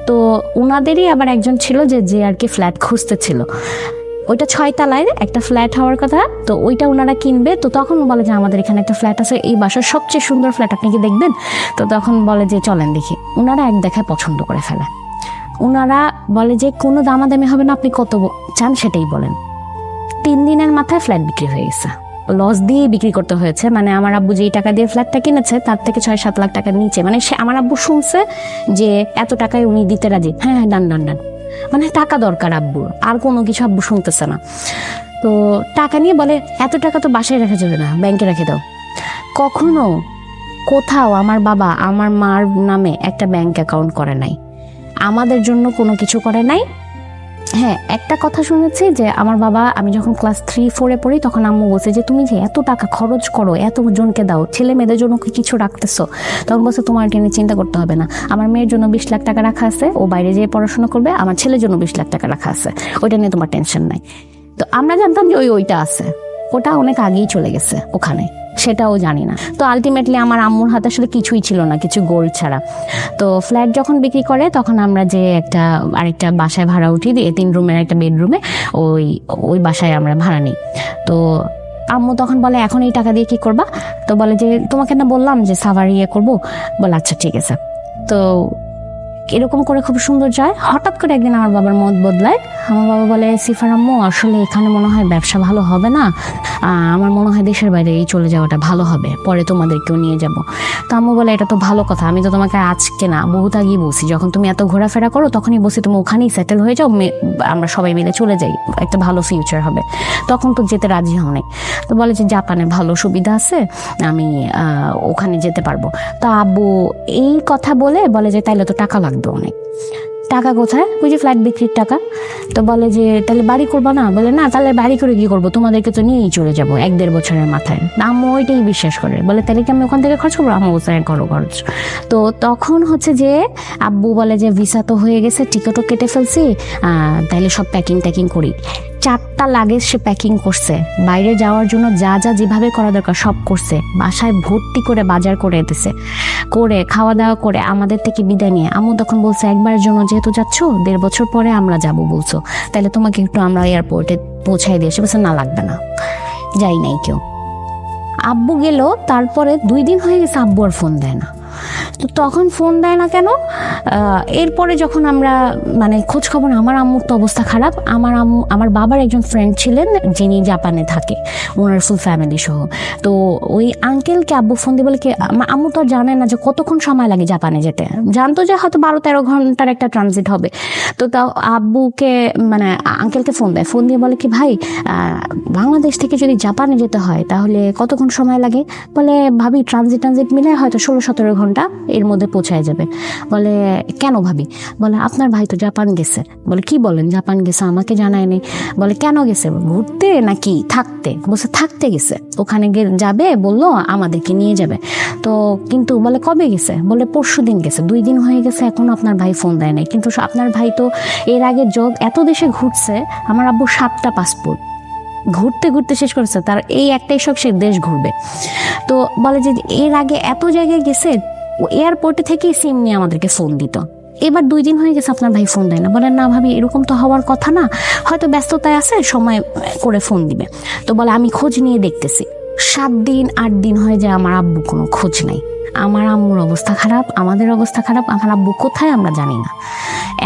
Speaker 1: তো ওনাদেরই আবার একজন ছিল যে আর কি ফ্ল্যাট খুঁজতেছিল, ওইটা 6 তলায় একটা ফ্ল্যাট হওয়ার কথা, তো ওইটা ওনারা কিনবে। তো তখন বলে যে আমাদের এখানে একটা ফ্ল্যাট আছে, এই বাসার সবচেয়ে সুন্দর ফ্ল্যাট, আপনি কি দেখবেন? তো তখন বলে যে চলেন দেখি। ওনারা এক দেখায় পছন্দ করে ফেলে। ওনারা বলে যে কোনো দামাদামি হবে না, আপনি কত চান সেটাই বলেন। 3 দিনের মাথায় ফ্ল্যাট বিক্রি হয়ে গেছে, লস দিয়ে বিক্রি করতে হয়েছে। মানে আমার আব্বু যেই টাকা দিয়ে ফ্ল্যাটটা কিনেছে তার থেকে 6-7 লাখ টাকার নিচে, মানে সে আমার আব্বু শুনছে যে এত টাকায় উনি দিতে রাজি, হ্যাঁ ডান ডান ডান, মানে টাকা দরকার আব্বুর, আর কোনো কিছু আব্বু শুনতেছে না। তো টাকা নিয়ে বলে এত টাকা তো বাসায় রাখা যাবে না, ব্যাংকে রেখে দাও। কখনো কোথাও আমার বাবা আমার মার নামে একটা ব্যাংক অ্যাকাউন্ট করে নাই, আমাদের জন্য কোনো কিছু করে নাই। হ্যাঁ একটা কথা শুনেছি যে আমার বাবা, আমি যখন ক্লাস 3-4-এ পড়ি তখন আম্মু বলছে যে তুমি যে এত টাকা খরচ করো, এত জনকে দাও, ছেলে মেয়েদের জন্য কি কিছু রাখতেছো? তখন বলছে তোমার এটা নিয়ে চিন্তা করতে হবে না, আমার মেয়ের জন্য 20 লাখ টাকা রাখা আছে, ও বাইরে যেয়ে পড়াশোনা করবে, আমার ছেলের জন্য 20 লাখ টাকা রাখা আছে, ওইটা নিয়ে তোমার টেনশন নাই। তো আমরা জানতাম যে ওইটা আছে, ওটা অনেক আগেই চলে গেছে ওখানে, সেটাও জানি না। তো আলটিমেটলি আমার আম্মুর হাতে আসলে কিছুই ছিল না, কিছু গোল্ড ছাড়া। তো ফ্ল্যাট যখন বিক্রি করে তখন আমরা যে আরেকটা বাসায় ভাড়া উঠি দিয়ে 3 রুমের একটা বেডরুমে, ওই বাসায় আমরা ভাড়া নিই। তো আম্মু তখন বলে এখন এই টাকা দিয়ে কি করবা? তো বলে যে তোমাকে না বললাম যে সাভার ইয়ে করবো। বলে আচ্ছা ঠিক আছে। তো এরকম করে খুব সুন্দর যায়। হঠাৎ করে একদিন আমার বাবার মত বদলায়, আমার বাবা বলে সিফার আম্মু আসলে এখানে মনে হয় ব্যবসা ভালো হবে না, আমার মনে হয় দেশের বাইরে এই চলে যাওয়াটা ভালো হবে, পরে তোমাদেরকেও নিয়ে যাব। তো আম্মু বলে এটা তো ভালো কথা, আমি তো তোমাকে আজকে না বহুত আগেই বলছি, যখন তুমি এত ঘোরাফেরা করো তখনই বলছি তুমি ওখানেই সেটেল হয়ে যাও, আমরা সবাই মিলে চলে যাই, একটা ভালো ফিউচার হবে। তখন তো যেতে রাজি হও নাই। তো বলে যে জাপানে ভালো সুবিধা আছে, আমি ওখানে যেতে পারবো। তো আব্বু এই কথা বলে যে তাইলে তো টাকা লাগবে অনেক। টাকা কোথায়? ওই যে ফ্ল্যাট বিক্রির টাকা। তো বলে যে তাহলে বাড়ি করবা না? বলে না, তাহলে বাড়ি করে কি করবো, তোমাদেরকে তো নিয়েই চলে যাবো 1-1.5 বছরের মাথায়। আম্মু ওইটাই বিশ্বাস করে, বলে তাহলে কি আমি ওখান থেকে খরচ করবো? আম্মু বলছে করো খরচ। তো তখন হচ্ছে যে আব্বু বলে যে ভিসা তো হয়ে গেছে, টিকিটও কেটে ফেলছি, তাইলে সব প্যাকিং করি। 4টা লাগেজ সে প্যাকিং করছে, বাইরে যাওয়ার জন্য যা যেভাবে করা দরকার সব করছে, বাসায় ভর্তি করে বাজার করে দিছে, করে খাওয়া দাওয়া করে আমাদের থেকে বিদায় নিয়ে আম্মু তখন বলছে একবারের জন্য যেহেতু যাচ্ছ, 1.5 বছর পরে আমরা যাব বলছো, তাহলে তোমাকে একটু আমরা এয়ারপোর্টে পৌঁছাই দিয়ে এসে। বলছে না লাগবে না, যাই নাই কেউ। আব্বু গেল, তারপরে 2 দিন হয়ে গেছে আব্বু আর ফোন দেয় না। তো তখন ফোন দেয় না কেন? এরপরে যখন আমরা মানে খোঁজ খবর, আমার আম্মুর তো অবস্থা খারাপ। আমার বাবার একজন ফ্রেন্ড ছিলেন যিনি জাপানে থাকে, ওনার ফুল ফ্যামিলি সহ। তো ওই আঙ্কেলকে আব্বু ফোন দিয়ে বলে কি, আম্মু তো জানে না যে কতক্ষণ সময় লাগে জাপানে যেতে, জানতো যে হয়তো 12-13 ঘন্টার একটা ট্রানজিট হবে। তো তাও আব্বুকে মানে আঙ্কেলকে ফোন দেয়, ফোন দিয়ে বলে কি ভাই বাংলাদেশ থেকে যদি জাপানে যেতে হয় তাহলে কতক্ষণ সময় লাগে? বলে ভাবি ট্রানজিট মিলে হয়তো 16-17 ঘন্টা এর মধ্যে পৌঁছায় যাবে। বলে কেন ভাবি? বলে আপনার ভাই তো জাপান গেছে। বলে কি বলেন, জাপান গেছে? আমাকে জানায়নি। বলে কেন গেছে, ঘুরতে নাকি থাকতে? বলছে থাকতে গেছে, ওখানে যাবে বললো আমাদেরকে নিয়ে যাবে। তো কিন্তু বলে কবে গেছে? বলে পরশুদিন গেছে, 2 দিন হয়ে গেছে এখনো আপনার ভাই ফোন দেয় নাই। কিন্তু আপনার ভাই তো এর আগে এত দেশে ঘুরছে, আমার আব্বু 7টা পাসপোর্ট, ঘুরতে শেষ করেছে, তার এই একটাই শখ সে দেশ ঘুরবে। তো বলে যে এর আগে এত জায়গায় গেছে, এয়ারপোর্টে থেকেই সিম নিয়ে আমাদেরকে ফোন দিত, এবার 2 দিন হয়ে গেছে আপনার ভাই ফোন দেয় না। বলে না ভাবি এরকম তো হওয়ার কথা না, হয়তো ব্যস্ততায় আছে, সময় করে ফোন দিবে। তো বলে আমি খোঁজ নিয়ে দেখতেছি। 7 দিন 8 দিন হয়ে যায়, আমার আব্বু কোনো খোঁজ নাই। আমার আম্মুর অবস্থা খারাপ, আমাদের অবস্থা খারাপ, আমার আব্বু কোথায় আমরা জানি না।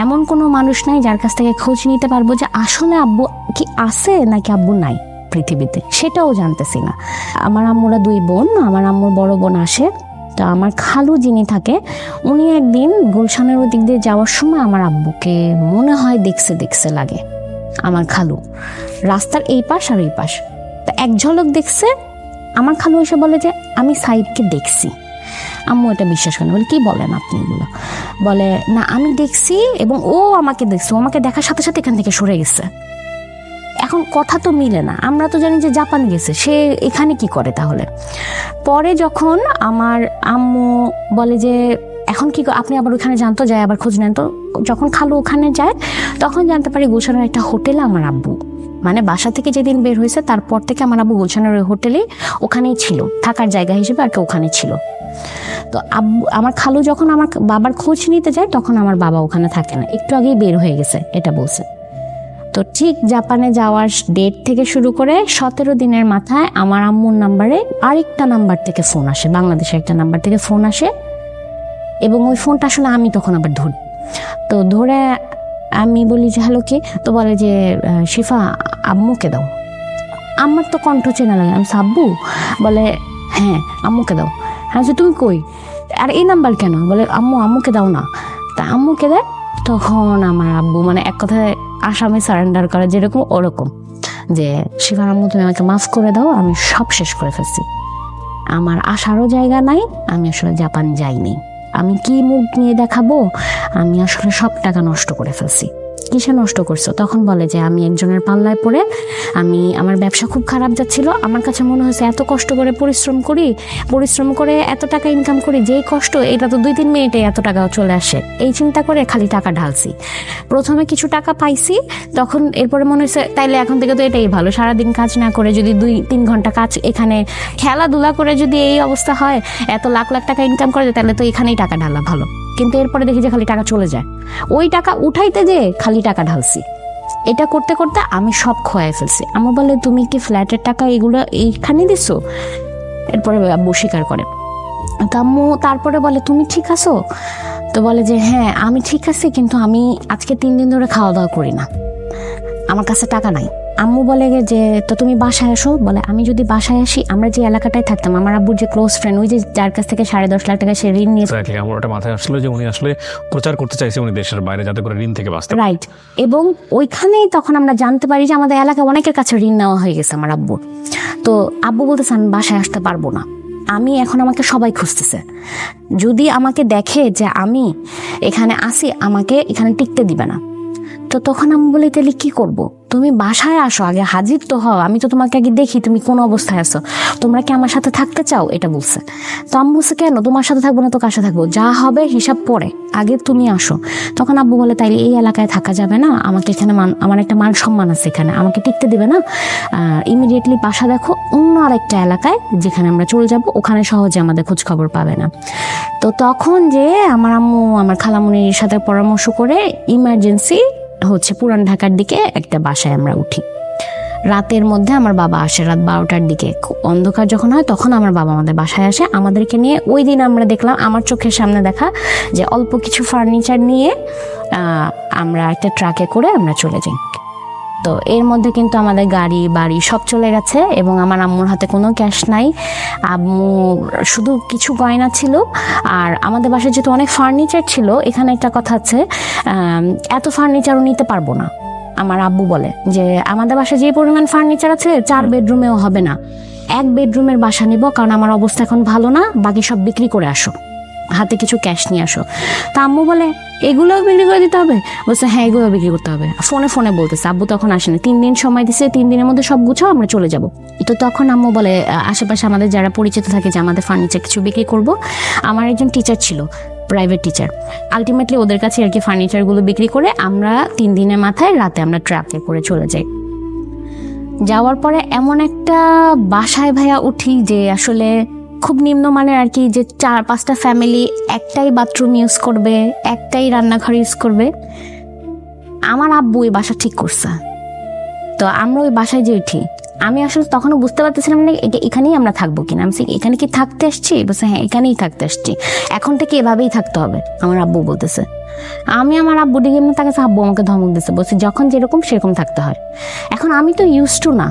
Speaker 1: এমন কোনো মানুষ নাই যার কাছ থেকে খোঁজ নিতে পারবো যে আসলে আব্বু কি আছে নাকি আব্বু নাই পৃথিবীতে, সেটাও জানতেছি না। আমার আম্মুরা 2 বোন, আমার আম্মুর বড় বোন আসে। তো আমার খালু যিনি থাকে, উনি একদিন গুলশানের ওই দিক দিয়ে যাওয়ার সময় আমার আব্বুকে মনে হয় দেখছে লাগে। আমার খালু রাস্তার এই পাশ আর এই পাশ, তো এক ঝলক দেখছে, আমার খালু এসে বলে যে আমি সাইদকে দেখছি। আম্মু এটা বিশ্বাস করেন, বলে কি বলেন আপনি এগুলো? বলে না আমি দেখছি এবং ও আমাকে দেখছে, ও আমাকে দেখার সাথে সাথে এখান থেকে সরে গেছে। এখন কথা তো মিলে না, আমরা তো জানি যে জাপান গেছে, সে এখানে কি করে তাহলে? পরে যখন আমার আম্মু বলে যে এখন কি আপনি আবার ওখানে জানতো যায় আবার খোঁজ নেন তো, যখন খালু ওখানে যায় তখন জানতে পারি গুলশানের একটা হোটেলে আমার আব্বু, মানে বাসা থেকে যেদিন বের হয়েছে তারপর থেকে আমার আব্বু গুলশানের ওই হোটেলে ওখানেই ছিল, থাকার জায়গা হিসেবে আর কি ওখানে ছিল। তো আব্বু আমার খালু যখন আমার বাবার খোঁজ নিতে যায় তখন আমার বাবা ওখানে থাকে না, একটু আগেই বের হয়ে গেছে এটা বলছে। তো ঠিক জাপানে যাওয়ার ডেট থেকে শুরু করে 17 দিনের মাথায় আমার আম্মুর নাম্বারে আরেকটা নাম্বার থেকে ফোন আসে, বাংলাদেশের একটা নাম্বার থেকে ফোন আসে, এবং ওই ফোনটা আসলে আমি তখন আবার ধরি। তো ধরে আমি বলি যে হ্যালো কে? তো বলে যে শিফা আম্মুকে দাও। আমার তো কণ্ঠ চেনা লাগে, আমি আব্বু? বলে হ্যাঁ আম্মুকে দাও। হ্যাঁ তুমি কই? আর এই নাম্বার কেন? বলে আম্মু আম্মুকে দাও না। তা আম্মুকে দেয়, তখন আমার আব্বু মানে এক কথায় আসামে সারেন্ডার করে যেরকম ওরকম, যে শিফার আম্মু তুমি আমাকে মাফ করে দাও, আমি সব শেষ করে ফেলছি, আমার আসারও জায়গা নাই, আমি আসলে জাপান যাইনি, আমি কি মুখ নিয়ে দেখাবো, আমি আসলে সব টাকা নষ্ট করে ফেলছি। কিসে নষ্ট করছো? তখন বলে যে আমি একজনের পাল্লায় পড়ে আমার ব্যবসা খুব খারাপ যাচ্ছিল, আমার কাছে মনে হয়েছে এত কষ্ট করে পরিশ্রম করে এত টাকা ইনকাম করি, যেই কষ্ট এটা তো 2-3 মিনিটে এত টাকা চলে আসে, এই চিন্তা করে খালি টাকা ঢালছি। প্রথমে কিছু টাকা পাইছি, তখন এরপরে মনে হয়েছে তাইলে এখন থেকে তো এটাই ভালো, সারাদিন কাজ না করে যদি 2-3 ঘন্টা কাজ এখানে খেলাধুলা করে যদি এই অবস্থা হয়, এত লাখ লাখ টাকা ইনকাম করে তাহলে তো এখানেই টাকা ঢালা ভালো। কিন্তু এরপরে দেখি যে খালি টাকা চলে যায়, ওই টাকা উঠাইতে যে খালি টাকা ঢালছি, এটা করতে করতে আমি সব খোয়াই ফেলছি। আমার বলে তুমি কি ফ্ল্যাটের টাকা এগুলো এইখানে দিছো? এরপরে আব্বু স্বীকার করে। তো আম্মু তারপরে বলে তুমি ঠিক আছো? তো বলে যে হ্যাঁ আমি ঠিক আছি, কিন্তু আমি আজকে 3 দিন ধরে খাওয়া দাওয়া করি না, আমার কাছে টাকা নাই। আম্মু বলে যে তো তুমি বাসায় আসো। বলে আমি যদি বাসায় আসি, আমরা যে এলাকাটায় থাকতাম, আমার আব্বুর যে ক্লোজ ফ্রেন্ড, ওই যে যার কাছ থেকে 10.5 লাখ টাকা সে ঋণ নিয়ে,
Speaker 2: আমার ওটা মাথায় আসলো যে উনি আসলে প্রচার করতে চাইছে উনি দেশের বাইরে যাতে করে ঋণ থেকে বাঁচতে।
Speaker 1: রাইট, এবং ওইখানেই তখন আমরা জানতে পারি যে আমাদের এলাকায় অনেকের কাছে ঋণ নেওয়া হয়ে গেছে আমার আব্বু। তো আব্বু বলতেছে আমি বাসায় আসতে পারবো না, আমি এখন আমাকে সবাই খুঁজতেছে, যদি আমাকে দেখে যে আমি এখানে আসি আমাকে এখানে টিকতে দিবে না। তো তখন আমি বলি তাহলে কি করব? তুমি বাসায় আসো, আগে হাজির তো হও, আমি তো তোমাকে আগে দেখি তুমি কোন অবস্থায় আছো, তোমরা কি আমার সাথে থাকতে চাও? এটা বলছে। তো আম্মু বলছে কেন তোমার সাথে থাকবো না তো কার সাথে থাকবো, যা হবে হিসাব পরে, আগে তুমি আসো। তখন আব্বু বলে তাইলে এই এলাকায় থাকা যাবে না, আমাকে এখানে আমার একটা মান সম্মান আছে, এখানে আমাকে টিকতে দিবে না, ইমিডিয়েটলি বাসা দেখো অন্য আরেকটা এলাকায় যেখানে আমরা চলে যাব, ওখানে সহজে আমাদের খোঁজ খবর পাবে না। তো তখন যে আমার আম্মু আমার খালামুনির সাথে পরামর্শ করে ইমার্জেন্সি পুরান ঢাকার দিকে একটা বাসায় আমরা উঠি। রাতের মধ্যে আমার বাবা আসে, রাত 12টার দিকে অন্ধকার যখন হয় তখন আমার বাবা আমাদের বাসায় আসে আমাদেরকে নিয়ে। ওই দিন আমরা দেখলাম, আমার চোখের সামনে দেখা, যে অল্প কিছু ফার্নিচার নিয়ে আমরা একটা ট্রাকে করে আমরা চলে যাই। তো এর মধ্যে কিন্তু আমাদের গাড়ি বাড়ি সব চলে গেছে, এবং আমার আম্মুর হাতে কোনো ক্যাশ নাই, আম্মু শুধু কিছু গয়না ছিল। আর আমাদের বাসায় যেহেতু অনেক ফার্নিচার ছিল, এখানে একটা কথা আছে, এত ফার্নিচারও নিতে পারবো না। আমার আব্বু বলে যে আমাদের বাসায় যে পরিমাণ ফার্নিচার আছে 4 বেডরুমেও হবে না, 1 বেডরুমের বাসা নিব, কারণ আমার অবস্থা এখন ভালো না, বাকি সব বিক্রি করে আসো, হাতে কিছু ক্যাশ নিয়ে আসো। তা আম্মু বলে এগুলোও বিক্রি করে দিতে হবে? বলছে হ্যাঁ এগুলো বিক্রি করতে হবে। ফোনে বলতেছে, আব্বু তখন আসেনি, 3 দিন সময় দিছে, 3 দিনের মধ্যে সব গুছাও আমরা চলে যাব। তো তখন আম্মু বলে আশেপাশে আমাদের যারা পরিচিত থাকে যে আমাদের ফার্নিচার কিছু বিক্রি করব। আমার একজন টিচার ছিল, প্রাইভেট টিচার, আলটিমেটলি ওদের কাছে আর কি ফার্নিচারগুলো বিক্রি করে আমরা 3 দিনের মাথায় রাতে আমরা ট্রাকে করে চলে যাই। যাওয়ার পরে এমন একটা বাসায় ভাইয়া উঠি যে আসলে খুব নিম্নমানের আর কি, যে 4-5টা ফ্যামিলি একটাই বাথরুম ইউজ করবে, একটাই রান্নাঘর ইউজ করবে। আমার আব্বু ওই বাসা ঠিক করছে। তো আমরা ওই বাসায় যে উঠি, আমি আসলে তখনও বুঝতে পারতেছিলাম না এখানেই আমরা থাকবো কিনা। আমি এখানে কি থাকতে আসছি? বলছে হ্যাঁ এখানেই থাকতে আসছি, এখন থেকে এভাবেই থাকতে হবে, আমার আব্বু বলতেছে। আমি আমার আব্বু দিকে এমনি তাকে, আব্বু আমাকে ধমক দিচ্ছে, বলছে যখন যেরকম সেরকম থাকতে হয়। এখন আমি তো ইউজ টু না,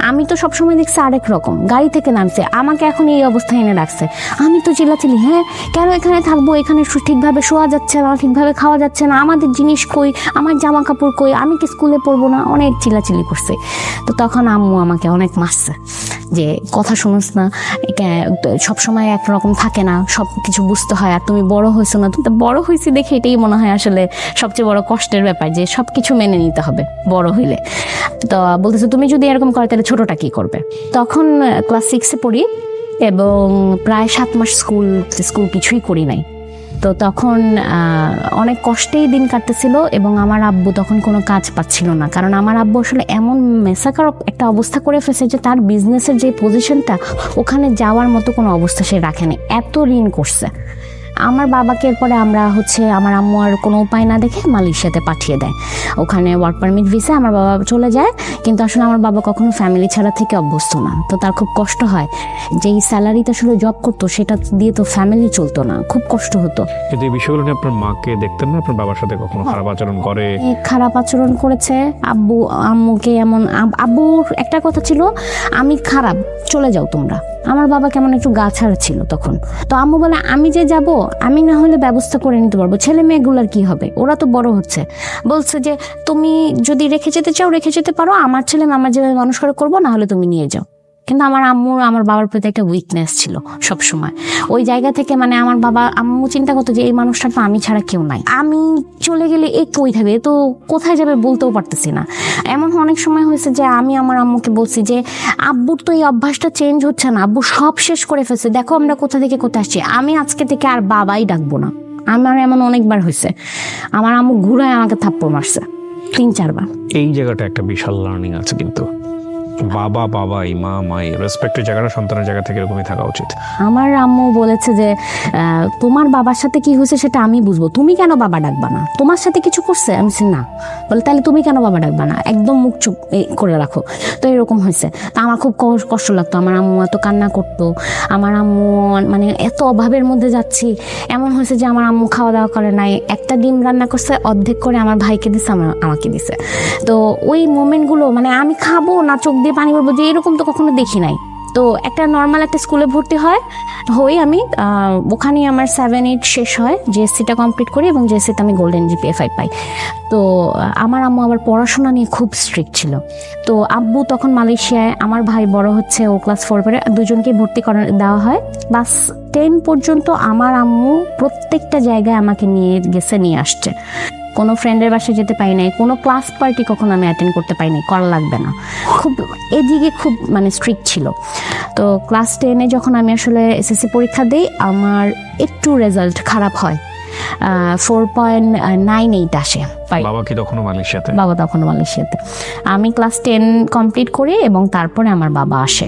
Speaker 1: আমি তো সবসময় দেখছি আরেক রকম, গাড়ি থেকে নামছে আমাকে এখন এই অবস্থায় এনে রাখছে, আমি তো চিল্লাচিল্লি, হ্যাঁ কেন এখানে থাকবো, এখানে ঠিকভাবে শোয়া যাচ্ছে না, ঠিকভাবে খাওয়া যাচ্ছে না, আমাদের জিনিস কই, আমার জামা কাপড় কই, আমি কি স্কুলে পড়বো না, অনেক চিল্লাচিল্লি করছে। তো তখন আম্মু আমাকে অনেক মারছে, যে কথা শুনোস না, সবসময় একরকম থাকে না, সব কিছু বুঝতে হয়, আর তুমি বড় হয়েছো না। তুমি তো বড় হয়েছি দেখে এটাই মনে হয় আসলে সবচেয়ে বড় কষ্টের ব্যাপার, যে সব কিছু মেনে নিতে হবে বড় হইলে। তো বলতেছে তুমি যদি এরকম করো তাহলে ছোটটা কি করবে। তখন ক্লাস 6-এ পড়ি এবং প্রায় 7 মাস স্কুল কিছুই করি নাই। তো তখন অনেক কষ্টেই দিন কাটতেছিল এবং আমার আব্বু তখন কোনো কাজ পাচ্ছিল না, কারণ আমার আব্বু আসলে এমন মেসাকার একটা অবস্থা করে ফেলছে যে তার বিজনেসের যে পজিশনটা, ওখানে যাওয়ার মতো কোনো অবস্থা সে রাখেনি, এত ঋণ করছে। আমার বাবাকে এরপরে আমরা আমার আম্মু আর কোনো উপায় না দেখে মালয়েশিয়াতে পাঠিয়ে দেয়। ওখানে ওয়ার্ক পারমিট ভিসা আমার বাবা চলে যায়, কিন্তু আসলে আমার বাবা কখনো ফ্যামিলি ছাড়া থেকে অভ্যস্ত না, তো তার খুব কষ্ট হয়। যেই স্যালারিতে আসলে জব করতো সেটা দিয়ে তো ফ্যামিলি চলতো না, খুব কষ্ট হতো।
Speaker 2: কিন্তু এই বিষয়গুলো নিয়ে আপনার মাকে দেখতেন না? আপনার বাবার সাথে কখনো খারাপ আচরণ করে?
Speaker 1: খারাপ আচরণ করেছে আব্বু আম্মুকে। এমন আব্বুর একটা কথা ছিল, আমি খারাপ, চলে যাও তোমরা। আমার বাবা কেমন একটু গা ছাড়া ছিল তখন। তো আম্মু বলে আমি যে যাব, আমি না হলে ব্যবস্থা করে নিতে পারবো, ছেলে মেয়েগুলার কি হবে, ওরা তো বড় হচ্ছে। বলছে যে তুমি যদি রেখে যেতে চাও রেখে যেতে পারো, আমার ছেলে আমার যেভাবে মানুষ করে করবো, না হলে তুমি নিয়ে যাও। কিন্তু আমার আম্মুর আমার বাবার প্রতি একটা উইকনেস ছিল সব সময়। ওই জায়গা থেকে মানে আমার বাবা আম্মু চিন্তা করতো যে এই মানুষটা তো আমি ছাড়া কেউ নাই, আমি চলে গেলে এ কই থাকবে, তো কোথায় যাবে বলতেও পারতেছি না। এমন অনেক সময় হয়েছে যে আমি আমার আম্মুকে বলছি যে আব্বুর তো এই অভ্যাসটা চেঞ্জ হচ্ছে না, আব্বু সব শেষ করে ফেলছে, দেখো আমরা কোথা থেকে কোথায় আসছি, আমি আজকে থেকে আর বাবাই ডাকবো না। আমার এমন অনেকবার হয়েছে, আমার আম্মু ঘুরায় আমাকে থাপ্পড় মারছে 3-4 বার।
Speaker 2: এই জায়গাটা একটা বিশাল লার্নিং আছে, কিন্তু বাবা বাবাই, মা মাই, রেসপেক্টের জায়গাটা সন্তানের জায়গা থেকে এরকমই থাকা উচিত।
Speaker 1: আমার আম্মু বলেছে যে তোমার বাবার সাথে কি হয়েছে সেটা আমি বুঝবো, তুমি কেন বাবা ডাকবা না, তোমার সাথে কিছু করছে? আমি বলছি না। বলে তাহলে তুমি কেন বাবা ডাকবা না, একদম মুখ চুপ করে রাখো। তো এরকম হয়েছে। তা আমার খুব কষ্ট লাগতো, আমার আম্মু এত কান্না করতো, আমার আম্মু মানে এত অভাবের মধ্যে যাচ্ছি। এমন হয়েছে যে আমার আম্মু খাওয়া দাওয়া করে নাই, একটা ডিম রান্না করছে, অর্ধেক করে আমার ভাইকে দিছে, আমাকে দিছে। তো ওই মোমেন্টগুলো মানে আমি খাবো না, চোখ দিয়ে পানি পড়বো, যে এরকম তো কখনো দেখি নাই। তো একটা নর্মাল একটা স্কুলে ভর্তি হই আমি, ওখানেই আমার 7-8 শেষ হয়, জিএসসিটা কমপ্লিট করি এবং জিএসসিতে আমি গোল্ডেন জিপিএ 5 পাই। তো আমার আম্মু আবার পড়াশোনা নিয়ে খুব স্ট্রিক্ট ছিল। তো আব্বু তখন মালয়েশিয়ায়, আমার ভাই বড় হচ্ছে, ও ক্লাস 4 পড়ে, দুজনকেই ভর্তি দেওয়া হয়। ক্লাস 10 পর্যন্ত আমার আম্মু প্রত্যেকটা জায়গায় আমাকে নিয়ে আসছে। কোনো ফ্রেন্ডের বাসায় যেতে পারি নাই, কোনো ক্লাস পার্টি কখনো আমি অ্যাটেন্ড করতে পারি নাই, করা লাগবে না, খুব এদিকে খুব মানে স্ট্রিক্ট ছিল। তো ক্লাস 10-এ যখন আমি আসলে এসএসসি পরীক্ষা দিই, আমার একটু রেজাল্ট খারাপ হয়, 4.98 আসে।
Speaker 2: বাবা কি তখনও মালয়েশিয়াতে?
Speaker 1: বাবা তখনও মালয়েশিয়াতে। আমি ক্লাস 10 কমপ্লিট করি এবং তারপরে আমার বাবা আসে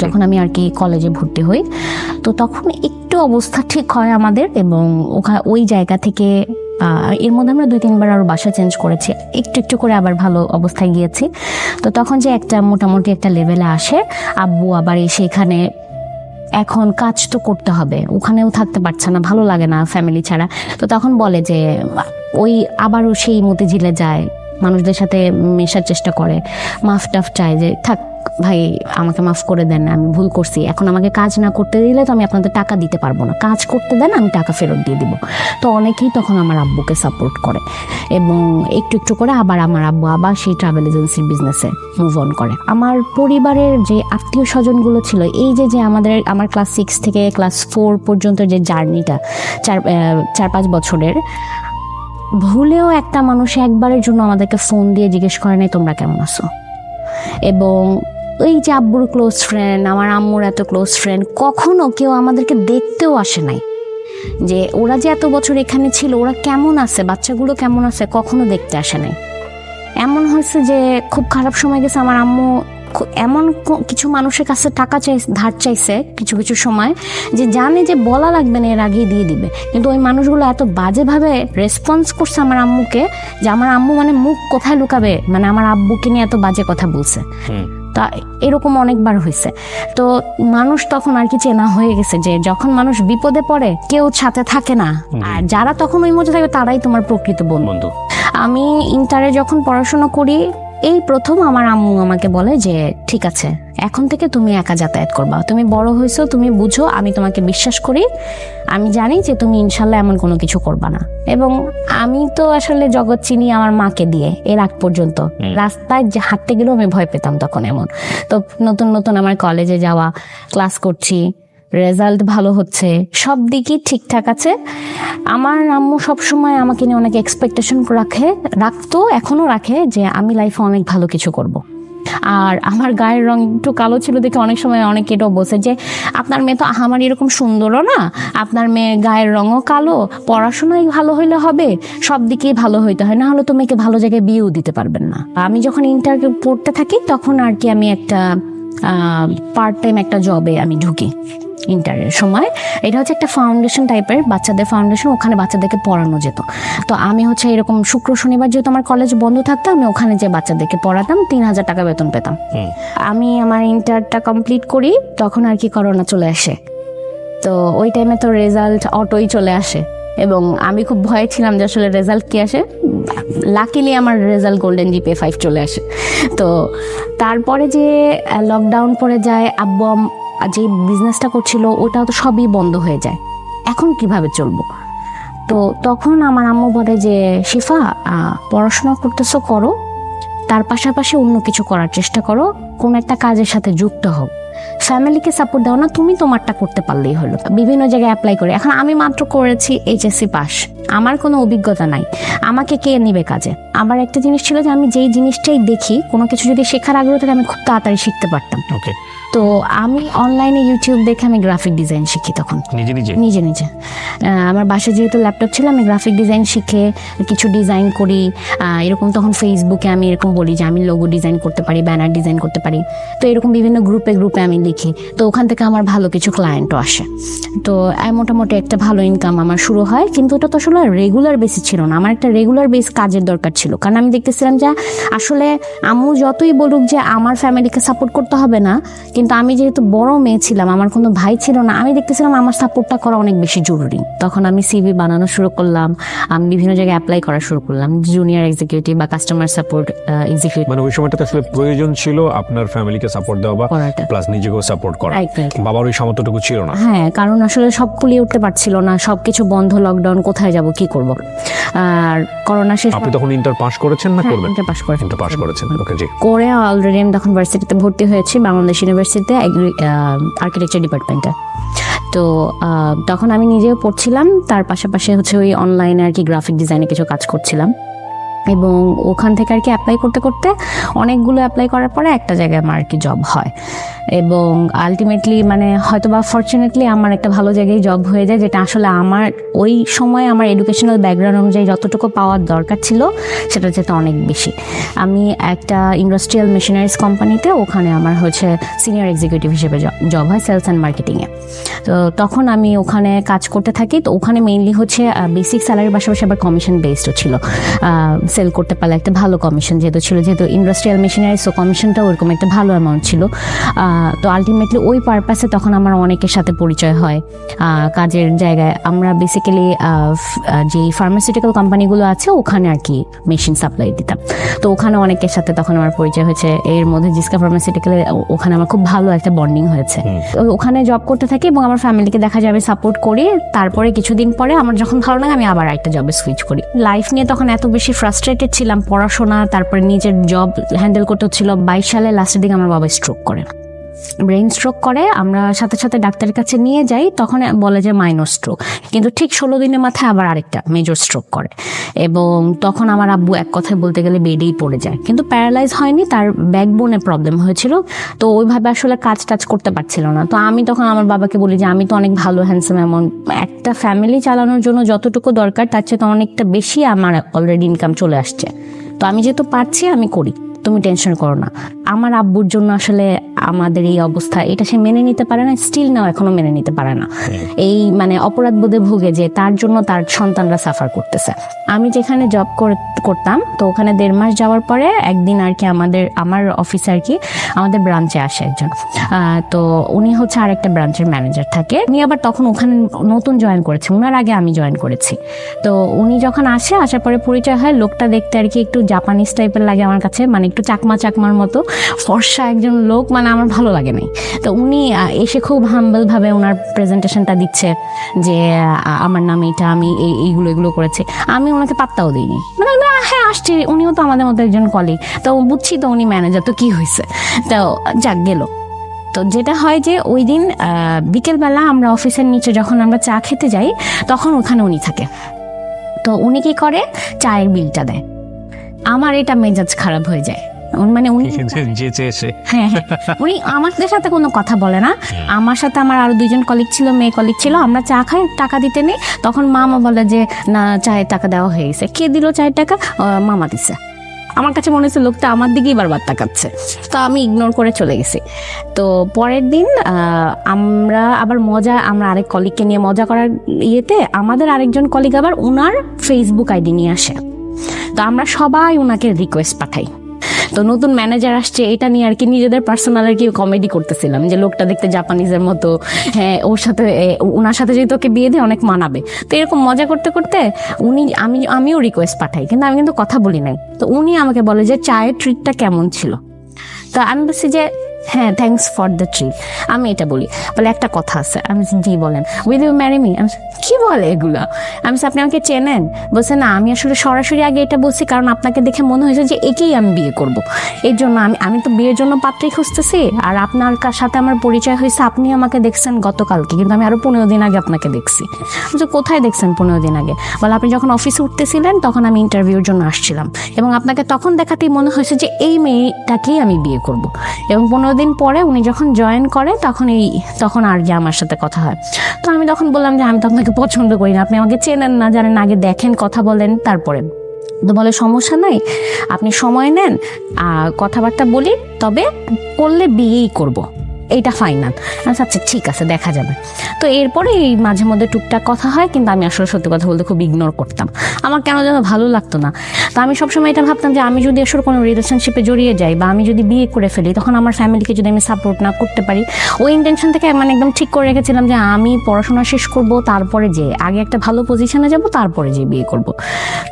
Speaker 1: যখন আমি আর কি কলেজে ভর্তি হই। তো তখন একটু অবস্থা ঠিক হয় আমাদের, এবং ওই জায়গা থেকে এর মধ্যে আমরা 2-3 বার আরো বাসা চেঞ্জ করেছি, একটু একটু করে আবার ভালো অবস্থায় গিয়েছি। তো তখন যে একটা মোটামুটি একটা লেভেলে আসে, আব্বু আবার এসে এখানে এখন কাজ তো করতে হবে, ওখানেও থাকতে পারছে না, ভালো লাগে না ফ্যামিলি ছাড়া। তো তখন বলে যে ওই আবারও সেই মতিঝিলে যায়, মানুষদের সাথে মেশার চেষ্টা করে, মাফ টাফ চায় যে থাক ভাই আমাকে মাফ করে দেন, আমি ভুল করছি, এখন আমাকে কাজ না করতে দিলে তো আমি আপনাদের টাকা দিতে পারবো না, কাজ করতে দেন, আমি টাকা ফেরত দিয়ে দিব। তো অনেকেই তখন আমার আব্বুকে সাপোর্ট করে এবং একটু একটু করে আবার আমার আব্বু আবার সেই ট্রাভেল এজেন্সির বিজনেসে মুভ অন করে। আমার পরিবারের যে আত্মীয় স্বজনগুলো ছিল, এই যে আমার ক্লাস 6 থেকে ক্লাস 4 পর্যন্ত যে জার্নিটা 4-5 বছরের, ভুলেও একটা মানুষ একবারের জন্য আমাদেরকে ফোন দিয়ে জিজ্ঞেস করে নাই তোমরা কেমন আছো। এবং ওই যে আব্বুর ক্লোজ ফ্রেন্ড, আমার আম্মুর এত ক্লোজ ফ্রেন্ড, কখনো কেউ আমাদেরকে দেখতেও আসে নাই, যে ওরা যে এত বছর এখানে ছিল ওরা কেমন আছে, বাচ্চাগুলো কেমন আছে, কখনো দেখতে আসে নাই। এমন হয়েছে যে খুব খারাপ সময় গেছে, আমার আম্মু এমন কিছু মানুষের কাছে টাকা ধার চাইছে কিছু কিছু সময়, যে জানে যে বলা লাগবে না, এর আগেই দিয়ে দিবে, কিন্তু ওই মানুষগুলো এত বাজেভাবে রেসপন্স করছে আমার আম্মুকে, যে আমার আম্মু মানে মুখ কোথায় লুকাবে, মানে আমার আব্বুকে নিয়ে এত বাজে কথা বলছে। তা এরকম অনেকবার হয়েছে। তো মানুষ তখন আর কি চেনা হয়ে গেছে, যে যখন মানুষ বিপদে পড়ে কেউ সাথে থাকে না, আর যারা তখন ওই মধ্যে থাকবে তারাই তোমার প্রকৃত বন্ধু। আমি ইন্টারে যখন পড়াশোনা করি, এই প্রথম আমার আম্মু আমাকে বলে যে ঠিক আছে, এখন থেকে তুমি একা যাতায়াত করবা, তুমি বড় হয়েছো, তুমি বুঝো, আমি তোমাকে বিশ্বাস করি, আমি জানি যে তুমি ইনশাল্লাহ এমন কোনো কিছু করবা না। এবং আমি তো আসলে জগৎ চিনি আমার মাকে দিয়ে, এর আগ পর্যন্ত রাস্তায় যে হাঁটতে গেলেও আমি ভয় পেতাম তখন। এমন তো নতুন নতুন আমার কলেজে যাওয়া, ক্লাস করছি, রেজাল্ট ভালো হচ্ছে, সব দিকই ঠিকঠাক আছে। আমার আম্মু সবসময় আমাকে নিয়ে অনেক এক্সপেকটেশন রাখতো, এখনো রাখে যে আমি লাইফে অনেক ভালো কিছু করব। আর আমার গায়ের রং একটু কালো ছিল দেখে অনেক সময় অনেকে এটাও বলছে যে আপনার মেয়ে তো আমার এরকম সুন্দরও না, আপনার মেয়ে গায়ের রঙও কালো, পড়াশোনাই ভালো হইলে হবে, সব দিকেই ভালো হইতে হয়, না হলে তো মেয়েকে ভালো জায়গায় বিয়েও দিতে পারবেন না। আমি যখন ইন্টার পড়তে থাকি তখন আর কি আমি একটা পার্ট টাইম একটা জবে আমি ঢুকি ইন্টারের সময়। এটা হচ্ছে একটা ফাউন্ডেশন টাইপের, বাচ্চাদের ফাউন্ডেশন, ওখানে বাচ্চাদেরকে পড়ানো যেত। তো আমি হচ্ছে এরকম শুক্র শনিবার যেহেতু আমার কলেজ বন্ধ থাকতো, আমি ওখানে যে বাচ্চাদেরকে পড়াতাম, 3,000 টাকা বেতন পেতাম। আমি আমার ইন্টারটা কমপ্লিট করি, তখন আর কি করোনা চলে আসে। তো ওই টাইমে তো রেজাল্ট অটোই চলে আসে এবং আমি খুব ভয় ছিলাম যে আসলে রেজাল্ট কি আসে। লাকিলি আমার রেজাল্ট গোল্ডেন জিপিএ 5 চলে আসে। তো তারপরে যে লকডাউন পড়ে যায়, আব্বু যে বিজনেসটা করছিল ওটাও তো সবই বন্ধ হয়ে যায়, এখন কিভাবে চলবো? তো তখন আমার আম্মু বলে যে শিফা, পড়াশোনা করতেছো করো, তার পাশাপাশি অন্য কিছু করার চেষ্টা করো, কোন একটা কাজের সাথে যুক্ত হও, ফ্যামিলিকে সাপোর্ট দাও না, তুমি তোমারটা করতে পারলেই হলো। বিভিন্ন জায়গায় অ্যাপ্লাই করে, এখন আমি মাত্র করেছি এইচএসসি পাস, আমার কোনো অভিজ্ঞতা নাই, আমাকে কে নিবে কাজে? আমার একটা জিনিস ছিল যে আমি যেই জিনিসটাই দেখি, কোনো কিছু যদি শেখার আগ্রহ থাকে আমি খুব তাড়াতাড়ি শিখতে পারতাম।
Speaker 2: ওকে,
Speaker 1: তো আমি অনলাইনে ইউটিউব দেখে আমি গ্রাফিক ডিজাইন শিখি তখন নিজে নিজে। আমার বাসায় যেহেতু ল্যাপটপ ছিল, আমি গ্রাফিক ডিজাইন শিখে কিছু ডিজাইন করি। এরকম তখন ফেসবুকে আমি এরকম বলি যে আমি লোগো ডিজাইন করতে পারি, ব্যানার ডিজাইন করতে পারি। তো এরকম বিভিন্ন গ্রুপে আমি লিখি। তো ওখান থেকে আমার ভালো কিছু ক্লায়েন্টও আসে। তো মোটামুটি একটা ভালো ইনকাম আমার শুরু হয়, কিন্তু ওটা তো আসলে রেগুলার বেসিস ছিল না, আমার একটা রেগুলার বেস কাজের দরকার ছিল। কারণ আমি দেখতেছিলাম যে আসলে আম্মু যতই বলুক যে আমার ফ্যামিলিকে সাপোর্ট করতে হবে না, কিন্তু আমি যেহেতু বড় মেয়ে ছিলাম, আমার কোনো ভাই ছিল না, আমি দেখতেছিলাম আমার সাপোর্টটা করা অনেক বেশি জরুরি। তখন আমি সিভি বানানো শুরু করলাম, আমি বিভিন্ন জায়গায় অ্যাপ্লাই করা শুরু করলাম, জুনিয়র এক্সিকিউটিভ বা কাস্টমার সাপোর্ট এক্সিকিউটিভ।
Speaker 2: মানে ওই সময়টাতে আসলে প্রয়োজন ছিল আপনার ফ্যামিলিকে সাপোর্ট দেওয়া বা প্লাস নিজেকেও সাপোর্ট করা। বাবার ওই সামর্থ্যটুকু ছিল না।
Speaker 1: হ্যাঁ, কারণ আসলে সব কুলিয়ে উঠতে পারছিল না, সবকিছু বন্ধ, লকডাউন, কোথায় যাব, কি করব। আর করোনা শেষ।
Speaker 2: আপনি তখন ইন্টার পাস করেছেন না করবেন?
Speaker 1: ইন্টার পাস করেছেন।
Speaker 2: ওকে, জি।
Speaker 1: করে অলরেডি আমি তখন ভার্সিটিতে ভর্তি হয়েছি, বাংলাদেশ ইউনিভার্সিটিতে আর্কিটেকচার ডিপার্টমেন্টে। তো তখন আমি নিজেও পড়ছিলাম, তার পাশাপাশি হচ্ছে ওই অনলাইনে আর কি গ্রাফিক ডিজাইনে কিছু কাজ করছিলাম। এবং ওখান থেকে আর কি অ্যাপ্লাই করতে করতে অনেকগুলো অ্যাপ্লাই করার পরে একটা জায়গায় আমার আর কি জব হয়। এবং আলটিমেটলি মানে হয়তো বা ফরচুনেটলি আমার একটা ভালো জায়গায় জব হয়ে যায়, যেটা আসলে আমার ওই সময় আমার এডুকেশনাল ব্যাকগ্রাউন্ড অনুযায়ী যতটুকু পাওয়ার দরকার ছিল সেটা যেটা অনেক বেশি। আমি একটা ইন্ডাস্ট্রিয়াল মেশিনারিজ কোম্পানিতে, ওখানে আমার হচ্ছে সিনিয়র এক্সিকিউটিভ হিসেবে জব হয় সেলস অ্যান্ড মার্কেটিংয়ে। তো তখন আমি ওখানে কাজ করতে থাকি। তো ওখানে মেইনলি হচ্ছে বেসিক স্যালারির পাশাপাশি আবার কমিশন বেসডও ছিল। সেল করতে পারলে একটা ভালো কমিশন যেহেতু ইন্ডাস্ট্রিয়াল মেশিনারি, সো কমিশনটাও ওরকম একটা ভালো অ্যামাউন্ট ছিল। তো আলটিমেটলি ওই পারপাসে তখন আমার অনেকের সাথে পরিচয় হয় কাজের জায়গায়। আমরা বেসিক্যালি যে ফার্মাসিউটিক্যাল কোম্পানিগুলো আছে ওখানে আর কি মেশিন সাপ্লাই দিতাম। তো ওখানে অনেকের সাথে তখন আমার পরিচয় হয়েছে, এর মধ্যে জিসকা ফার্মাসিউটিক্যাল, ওখানে আমার খুব ভালো একটা বন্ডিং হয়েছে। ওখানে জব করতে থাকি এবং আমার ফ্যামিলিকে দেখা যাবে সাপোর্ট করি। তারপরে কিছুদিন পরে আমার যখন ভালো লাগে আমি আবার একটা জবে সুইচ করি। লাইফ নিয়ে তখন এত বেশি ফ্রাস্ট্রেটেড ছিলাম, পড়াশোনা তারপরে নিজের জব হ্যান্ডেল করতে হচ্ছিল। 22 সালে লাস্টের দিকে আমার বাবা স্ট্রোক করে, ব্রেন স্ট্রোক করে। আমরা সাথে সাথে ডাক্তারের কাছে নিয়ে যাই, তখন বলে যে মাইনর স্ট্রোক, কিন্তু ঠিক 16 দিনের মাথায় আবার আরেকটা মেজর স্ট্রোক করে। এবং তখন আমার আব্বু এক কথায় বলতে গেলে বেডেই পড়ে যায়, কিন্তু প্যারালাইজ হয়নি, তার ব্যাকবোনে প্রবলেম হয়েছিল। তো ওইভাবে আসলে কাজ করতে পারছিল না। তো আমি তখন আমার বাবাকে বলি যে আমি তো অনেক ভালো হ্যান্ডসাম, এমন একটা ফ্যামিলি চালানোর জন্য যতটুকু দরকার তার চেয়ে তো অনেকটা বেশি আমার অলরেডি ইনকাম চলে আসছে, তো আমি যেহেতু পারছি আমি করি, তুমি টেনশন করো না। আমার আব্বুর জন্য আসলে আমাদের এই অবস্থা, এটা সে মেনে নিতে পারে না, স্টিল নাও এখনো মেনে নিতে পারে না। এই মানে অপরাধ বোধে ভুগে যে তার জন্য তার সন্তানরা সাফার করতেছে। আমি যেখানে জব করতাম, তো ওখানে 1.5 মাস যাওয়ার পরে একদিন আর কি আমার অফিসে আর কি আমাদের ব্রাঞ্চে আসে একজন। তো উনি হচ্ছে আরেকটা ব্রাঞ্চের ম্যানেজার থাকে, উনি আবার তখন ওখানে নতুন জয়েন করেছে, ওনার আগে আমি জয়েন করেছি। তো উনি যখন আসার পরে পরিচয় হয়, লোকটা দেখতে আর কি একটু জাপানিজ টাইপের লাগে আমার কাছে, মানে একটু চাকমার মতো ফর্সা একজন লোক, মানে আমার ভালো লাগে নাই। তো উনি এসে খুব হাম্বল ভাবে ওনার প্রেজেন্টেশনটা দিচ্ছে যে আমার নাম এটা, আমি এইগুলো করেছি। আমি ওনাকে পাত্তাও দিইনি, মানে হ্যাঁ আসছি, উনিও তো আমাদের মতো একজন কলিগ, তো বুঝছি তো উনি ম্যানেজার, তো কি হয়েছে, তো যাক গেল। তো যেটা হয় যে ওই দিন বিকেলবেলা আমরা অফিসের নিচে যখন আমরা চা খেতে যাই, তখন ওখানে উনি থাকে। তো উনি কি করে, চায়ের বিলটা দেয়। আমার এটা মেজাজ খারাপ হয়ে যায়, মানে উনি হ্যাঁ উনি আমাদের সাথে কোনো কথা বলে না। আমার সাথে আমার আরো 2জন কলিগ ছিল, মেয়ে কলিগ ছিল, আমরা চা খাই, টাকা দিতে নেই। তখন মামা বলে যে না, চায়ের টাকা দেওয়া হয়ে গেছে। কে দিল চায়ের টাকা? মামা দিচ্ছে। আমার কাছে মনে হচ্ছে লোকটা আমার দিকেই বারবার তাকাচ্ছে, তো আমি ইগনোর করে চলে গেছি। তো পরের দিন আমরা আবার আমরা আরেক কলিগকে নিয়ে মজা করার ইয়েতে আমাদের আরেকজন কলিগ আবার ওনার ফেসবুক আইডি নিয়ে আসে। তো আমরা সবাই ওনাকে রিকোয়েস্ট পাঠাই। তো নতুন ম্যানেজার আসছে, এটা নিয়ে আর কি নিজেদের পার্সোনাল আর কি কমেডি করতেছিলাম যে লোকটা দেখতে জাপানিজের মতো, হ্যাঁ ওনার সাথে যদি তোকে বিয়ে দিয়ে অনেক মানাবে। তো এরকম মজা করতে করতে আমিও রিকোয়েস্ট পাঠাই, কিন্তু আমি কিন্তু কথা বলি নাই। তো উনি আমাকে বলে যে চায়ের ট্রিটটা কেমন ছিল। তো আমি বলছি যে হ্যাঁ, থ্যাংকস ফর দ্য ট্রিট। আমি এটা বলি, বলে একটা কথা আছে। আমি জি বলেন। Will you marry me? আমি কি বলে এগুলা? আমি আপনি আমাকে চেনেন? বলছে না, আমি আসলে সরাসরি আগে এটা বলছি কারণ আপনাকে দেখে মনে হয়েছে যে একেই আমি বিয়ে করব। এর জন্য আমি তো বিয়ের জন্য পাত্রী খুঁজতেছি, আর আপনার সাথে আমার পরিচয় হয়েছে, আপনি আমাকে দেখছেন গতকালকে, কিন্তু আমি আরো 15 দিন আগে আপনাকে দেখছি। কোথায় দেখছেন 15 দিন আগে? বলে আপনি যখন অফিসে উঠতেছিলেন তখন আমি ইন্টারভিউর জন্য আসছিলাম, এবং আপনাকে তখন দেখাতেই মনে হয়েছে যে এই মেয়েটাকেই আমি বিয়ে করব। এবং 15 দিন পরে উনি যখন জয়েন করে তখন আর কি আমার সাথে কথা হয়। তো আমি তখন বললাম যে আমি তো আপনাকে পছন্দ করি না, আপনি আমাকে চেনেন না, জানেন, আগে দেখেন, কথা বলেন, তারপরে। তো বলে সমস্যা নাই, আপনি সময় নেন, কথাবার্তা বলি, তবে করলে বিয়েই করব, এইটা ফাইনাল। আচ্ছা ঠিক আছে, দেখা যাবে। তো এরপরে এই মাঝে মধ্যে টুকটাক কথা হয়, কিন্তু আমি আসলে সত্যি কথা বলতে খুব ইগনোর করতাম, আমার কেন যেন ভালো লাগতো না। তো আমি সবসময় এটা ভাবতাম যে আমি যদি আসলে কোনো রিলেশনশিপে জড়িয়ে যাই বা আমি যদি বিয়ে করে ফেলি, তখন আমার ফ্যামিলিকে যদি আমি সাপোর্ট না করতে পারি, ওই ইন্টেনশন থেকে মানে একদম ঠিক করে রেখেছিলাম যে আমি পড়াশোনা শেষ করব, তারপরে যে আগে একটা ভালো পজিশনে যাব, তারপরে যে বিয়ে করব।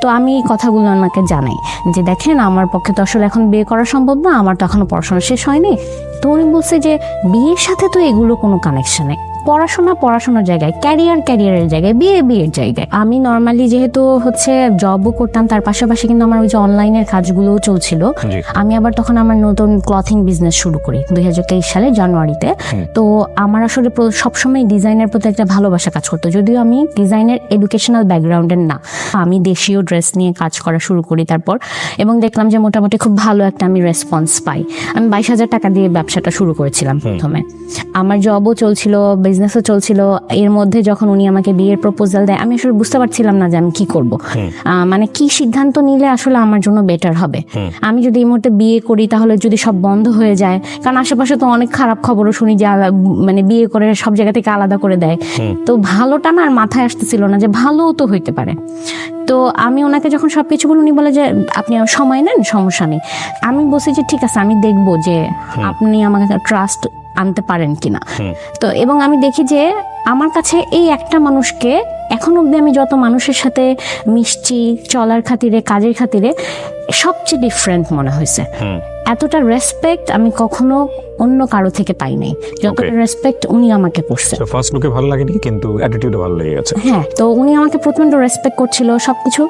Speaker 1: তো আমি এই কথাগুলো ওনাকে জানাই যে দেখেন, আমার পক্ষে তো আসলে এখন বিয়ে করা সম্ভব না, আমার তো এখনো পড়াশোনা শেষ হয়নি। তো উনি বলছে যে বিয়ের সাথে তো এগুলো কোনো কানেকশন নেই, পড়াশোনার জায়গায়, ক্যারিয়ারের জায়গায়, বিয়ের জায়গায়। আমি নর্মালি যেহেতু হচ্ছে জবও করতাম, তার পাশাপাশি কিন্তু আমার ওই যে অনলাইনের কাজগুলোও চলছিল। আমি আবার তখন আমার নতুন ক্লথিং বিজনেস শুরু করি 2023 সালে জানুয়ারিতে। তো আমার আসলে সবসময় ডিজাইনের প্রতি একটা ভালোবাসা কাজ করতো, যদিও আমি ডিজাইনের এডুকেশনাল ব্যাকগ্রাউন্ডের না। আমি দেশীয় ড্রেস নিয়ে কাজ করা শুরু করি তারপর, এবং দেখলাম যে মোটামুটি খুব ভালো একটা আমি রেসপন্স পাই। আমি 22,000 টাকা দিয়ে ব্যবসাটা শুরু করেছিলাম প্রথমে। আমার জবও চলছিল, বিজনেসও চলছিল। এর মধ্যে যখন উনি আমাকে বিয়ের প্রপোজাল দেয়, আমি আসলে বুঝতে পারছিলাম না যে আমি কি করব, মানে কি সিদ্ধান্ত নিলে আসলে আমার জন্য বেটার হবে। আমি যদি এই মুহূর্তে বিয়ে করি, তাহলে যদি সব বন্ধ হয়ে যায়, কারণ আশেপাশে তো অনেক খারাপ খবরও শুনি যে মানে বিয়ে করে সব জায়গা থেকে আলাদা করে দেয়। তো ভালোটা না আর মাথায় আসতেছিল না যে ভালোও তো হইতে পারে। তো আমি ওনাকে যখন সবকিছু বলি, উনি বলে যে আপনি সময় নেন, সমস্যা নেই। আমি বলছি যে ঠিক আছে, আমি দেখবো যে আপনি আমাকে ট্রাস্ট আনতে পারেন কিনা। তো এবং আমি দেখি যে আমার কাছে এই একটা মানুষকে এখন অব্দি আমি যত মানুষের সাথে মিশছি, চলার খাতিরে, কাজের খাতিরে, সবচেয়ে ডিফারেন্ট মনে হয়েছে। এতটা রেসপেক্ট আমি কখনো অন্য কারো থেকে পাই নাই, যতটা রেসপেক্ট উনি আমাকে করছে।
Speaker 2: ফার্স্ট লুকে ভালো লাগেনি, কিন্তু অ্যাটিটিউডও ভালো লেগে গেছে।
Speaker 1: হ্যাঁ, তো উনি আমাকে প্রচন্ড রেসপেক্ট করছিল সবকিছু।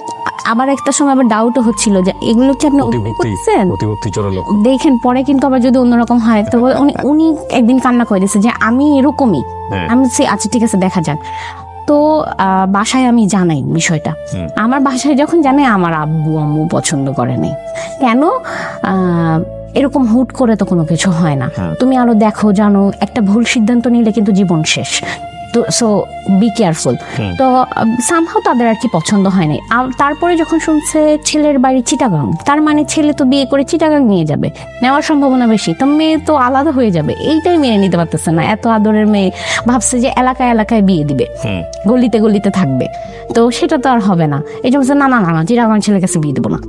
Speaker 1: আবার একটা সময় আবার ডাউটও হচ্ছিল যে এগুলো কি আপনি করছেন, দেখেন পরে কিন্তু আবার যদি অন্যরকম হয়। তো উনি একদিন কান্না করে দিয়েছে যে আমি এরকমই। আমি আচ্ছা ঠিক আছে, দেখা যাক। তো বাসায় আমি জানাই বিষয়টা। আমার বাসায় যখন জানাই, আমার আব্বু আম্মু পছন্দ করে নাই। কেন? এরকম হুট করে তো কোনো কিছু হয় না, তুমি আরো দেখো, জানো, একটা ভুল সিদ্ধান্ত নিলে কিন্তু জীবন শেষ। তো সো বি কেয়ারফুল। তো সামহাও তাদের আর কি পছন্দ হয়নি। তারপরে যখন শুনছে ছেলের বাড়ি চিটাগাং, তার মানে ছেলে তো বিয়ে করে চিটাগাং নিয়ে যাবে, নেওয়ার সম্ভাবনা বেশি, তো মেয়ে তো আলাদা হয়ে যাবে, এইটাই মেনে নিতে পারতেছে না। এত আদরের মেয়ে, ভাবছে যে এলাকায় এলাকায় বিয়ে দিবে, গলিতে গলিতে থাকবে, তো সেটা তো আর হবে না। এই জন্য না না না না, চিটাগাং ছেলের কাছে বিয়ে দেবো না।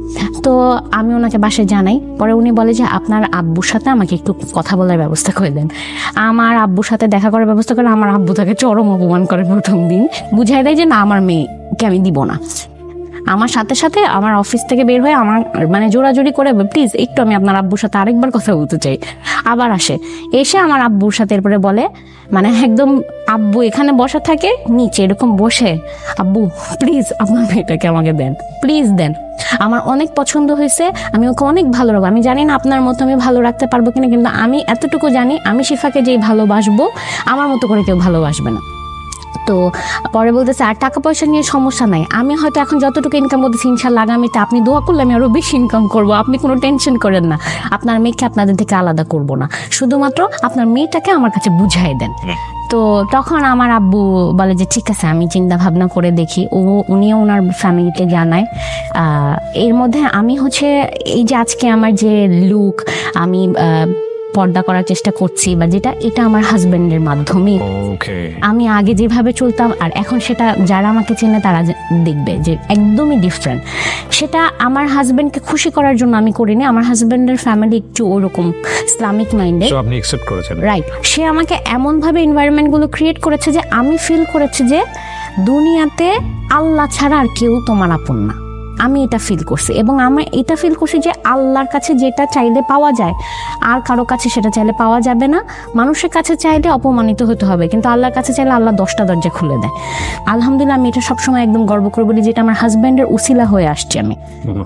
Speaker 1: তো আমি ওনাকে বাসায় জানাই, পরে উনি বলে যে আপনার আব্বুর সাথে আমাকে একটু কথা বলার ব্যবস্থা করে দেন। আমার আব্বুর সাথে দেখা করার ব্যবস্থা করে, আমার আব্বু তাকে চরম অপমান করে প্রথম দিন, বুঝাই দেয় যে না আমার মেয়েকে আমি দিব না। আমার সাথে সাথে আমার অফিস থেকে বের হয়ে আমার মানে জোরাজোরি করে, প্লিজ একটু আমি আপনার আব্বুর সাথে আরেকবার কথা বলতে চাই। আবার আসে, এসে আমার আব্বুর সাথে এরপরে বলে, মানে একদম আব্বু এখানে বসা থাকে, নিচে এরকম বসে, আব্বু প্লিজ আপনার মেয়েটাকে আমাকে দেন, প্লিজ দেন, আমার অনেক পছন্দ হয়েছে, আমি ওকে অনেক ভালো রাখবো। আমি জানি না আপনার মতো আমি ভালো রাখতে পারবো কিনা, কিন্তু আমি এতটুকু জানি আমি শিফাকে যেই ভালোবাসবো আমার মতো করে কেউ ভালোবাসবে না। তো পরে বলতেছে আর টাকা পয়সা নিয়ে সমস্যা নাই, আমি হয়তো এখন যতটুকু ইনকাম করতেছি ইনশাল্লাহ আগামীতে আপনি দোয়া করলে আমি আরো বেশি ইনকাম করবো, আপনি কোনো টেনশন করেন না, আপনার মেয়েকে আপনাদের থেকে আলাদা করব না, শুধুমাত্র আপনার মেয়েটাকে আমার কাছে বুঝাই দেন। তো তখন আমার আব্বু বলে যে ঠিক আছে, আমি চিন্তা ভাবনা করে দেখি। উনিও ওনার ফ্যামিলিতে জানায়। এর মধ্যে আমি হচ্ছে এই যে আজকে আমার যে লুক, আমি পর্দা করার চেষ্টা করছি বা যেটা, এটা আমার হাজবেন্ডের মাধ্যমে। আমি আগে যেভাবে চলতাম আর এখন সেটা যারা আমাকে চেনে তারা দেখবে যে একদমই ডিফারেন্ট। সেটা আমার হাজবেন্ডকে খুশি করার জন্য আমি করিনি, আমার হাজবেন্ডের ফ্যামিলি একটু ওরকম ইসলামিক মাইন্ডে,
Speaker 2: আপনি অ্যাকসেপ্ট করেছেন,
Speaker 1: রাইট। সে আমাকে এমনভাবে এনভায়রনমেন্টগুলো ক্রিয়েট করেছে যে আমি ফিল করেছি যে দুনিয়াতে আল্লাহ ছাড়া আর কেউ তোমার আপন না। আমি এটা ফিল করছি, এবং আমি এটা ফিল করছি যে আল্লাহর কাছে যেটা চাইলে পাওয়া যায় আর কারো কাছে সেটা চাইলে পাওয়া যাবে না। মানুষের কাছে চাইলে অপমানিত হতে হবে, কিন্তু আল্লাহর কাছে চাইলে আল্লাহ 10টা দরজা খুলে দেয়। আলহামদুলিল্লাহ, আমি এটা সবসময় একদম গর্ব করে বলি, যেটা আমার হাজব্যান্ডের উসিলা হয়ে আসছে।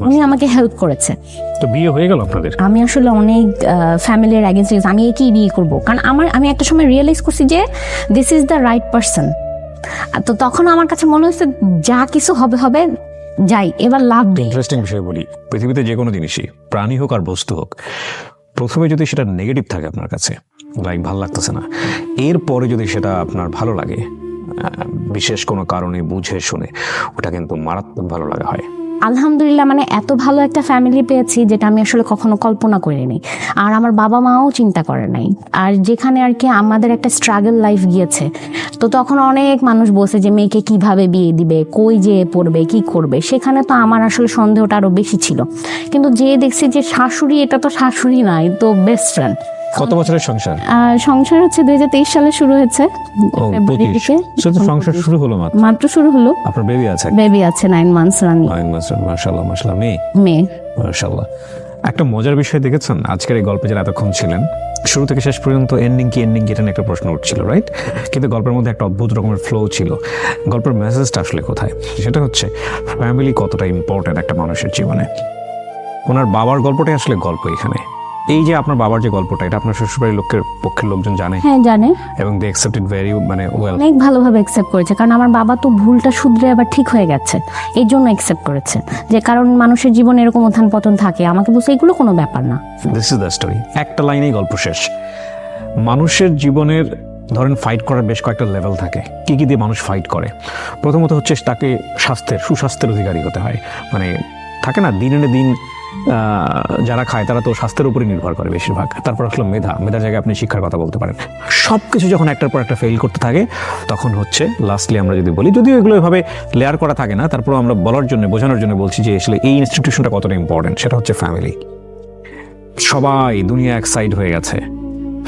Speaker 1: উনি আমাকে হেল্প করেছে।
Speaker 2: তো বিয়ে হয়ে গেল আপনাদের?
Speaker 1: আমি আসলে অনেক ফ্যামিলির এগেইনস্টে আমি একই বিয়ে করবো, কারণ আমি একটা সময় রিয়েলাইজ করছি যে this is the right person. তো তখন আমার কাছে মনে হচ্ছে যা কিছু হবে হবে, যাই এবার লাভ দেই।
Speaker 2: ইন্টারেস্টিং বিষয় বলি, পৃথিবীতে যে কোনো জিনিসই, প্রাণী হোক আর বস্তু হোক, প্রথমে যদি সেটা নেগেটিভ থাকে আপনার কাছে, লাইক ভালো লাগতেছে না, এরপরে যদি সেটা আপনার ভালো লাগে বিশেষ কোনো কারণে বুঝে শুনে, ওটা কিন্তু মারাত্মক ভালো লাগা হয়।
Speaker 1: আলহামদুলিল্লাহ, মানে এত ভালো একটা ফ্যামিলি পেয়েছি যেটা আমি আসলে কখনো কল্পনা করিনি, আর আমার বাবা মাও চিন্তা করে নাই। আর যেখানে আর কি আমাদের একটা স্ট্রাগল লাইফ গিয়েছে, তো তখন অনেক মানুষ বলছে যে মেয়েকে কিভাবে বিয়ে দিবে, কই যে পড়বে, কি করবে, সেখানে তো আমার আসলে সন্দেহটা আরো বেশি ছিল। কিন্তু যে দেখছি যে শাশুড়ি, এটা তো শাশুড়ি নয়, তো বেস্ট ফ্রেন্ড।
Speaker 2: কত বছরের সংসার?
Speaker 1: সংসার হচ্ছে 2023 সালে শুরু হয়েছে, ফেব্রুয়ারি থেকে।
Speaker 2: সংসার শুরু হলো
Speaker 1: মাত্র শুরু হলো।
Speaker 2: আপনার বেবি আছে?
Speaker 1: বেবি আছে 9 মান্থস রানিং।
Speaker 2: মাশাআল্লাহ মাশাআল্লাহ।
Speaker 1: মেয়ে।
Speaker 2: মাশাআল্লাহ। একটা মজার বিষয় দেখেছেন আজকের এই গল্পে যারা এতক্ষণ ছিলেন, শুরু থেকে শেষ পর্যন্ত এন্ডিং কি এটা নিয়ে একটা প্রশ্ন উঠছিল, রাইট? কিন্তু গল্পের মধ্যে একটা অদ্ভুত রকমের ফ্লো ছিল। গল্পের মেসেজটা আসলে কোথায়? সেটা হচ্ছে ফ্যামিলি কতটা ইম্পর্টেন্ট একটা মানুষের জীবনে। ওনার বাবার গল্পটাই আসলে গল্প এখানে। এই যে আপনার বাবার যে গল্পটা, এটা আপনার শ্বশুরবাড়ির পক্ষের লোকজন জানে?
Speaker 1: হ্যাঁ, জানে,
Speaker 2: এবং they accept it very well.
Speaker 1: অনেক ভালোভাবে অ্যাকসেপ্ট করেছে, কারণ আমার বাবা তো ভুলটা শুধরে আবার ঠিক হয়ে গেছে, এই জন্য অ্যাকসেপ্ট করেছে। যে কারণ মানুষের জীবনে এরকম উত্থান পতন থাকে, আমাকে বলছে এগুলো কোনো ব্যাপার না।
Speaker 2: This is the story. একটা লাইনেই গল্প শেষ। মানুষের জীবনের ধরেন ফাইট করার বেশ কয়েকটা লেভেল থাকে। কি কি দিয়ে মানুষ ফাইট করে? প্রথমত হচ্ছে তাকে সুস্বাস্থ্যের অধিকারী হতে হয়। মানে থাকে না, দিন এনে দিন যারা খায় তারা তো স্বাস্থ্যের উপরে নির্ভর করে বেশিরভাগ। তারপর আসলে মেধার জায়গায় আপনি শিক্ষার কথা বলতে পারেন। সব কিছু যখন একটার পর একটা ফেল করতে থাকে, তখন হচ্ছে লাস্টলি আমরা যদি বলি, যদিও এগুলো এভাবে লেয়ার করা থাকে না, তারপর আমরা বলার জন্য, বোঝানোর জন্য বলছি যে আসলে এই ইনস্টিটিউশনটা কতটা ইম্পর্টেন্ট, সেটা হচ্ছে ফ্যামিলি। সবাই দুনিয়া এক সাইড হয়ে গেছে,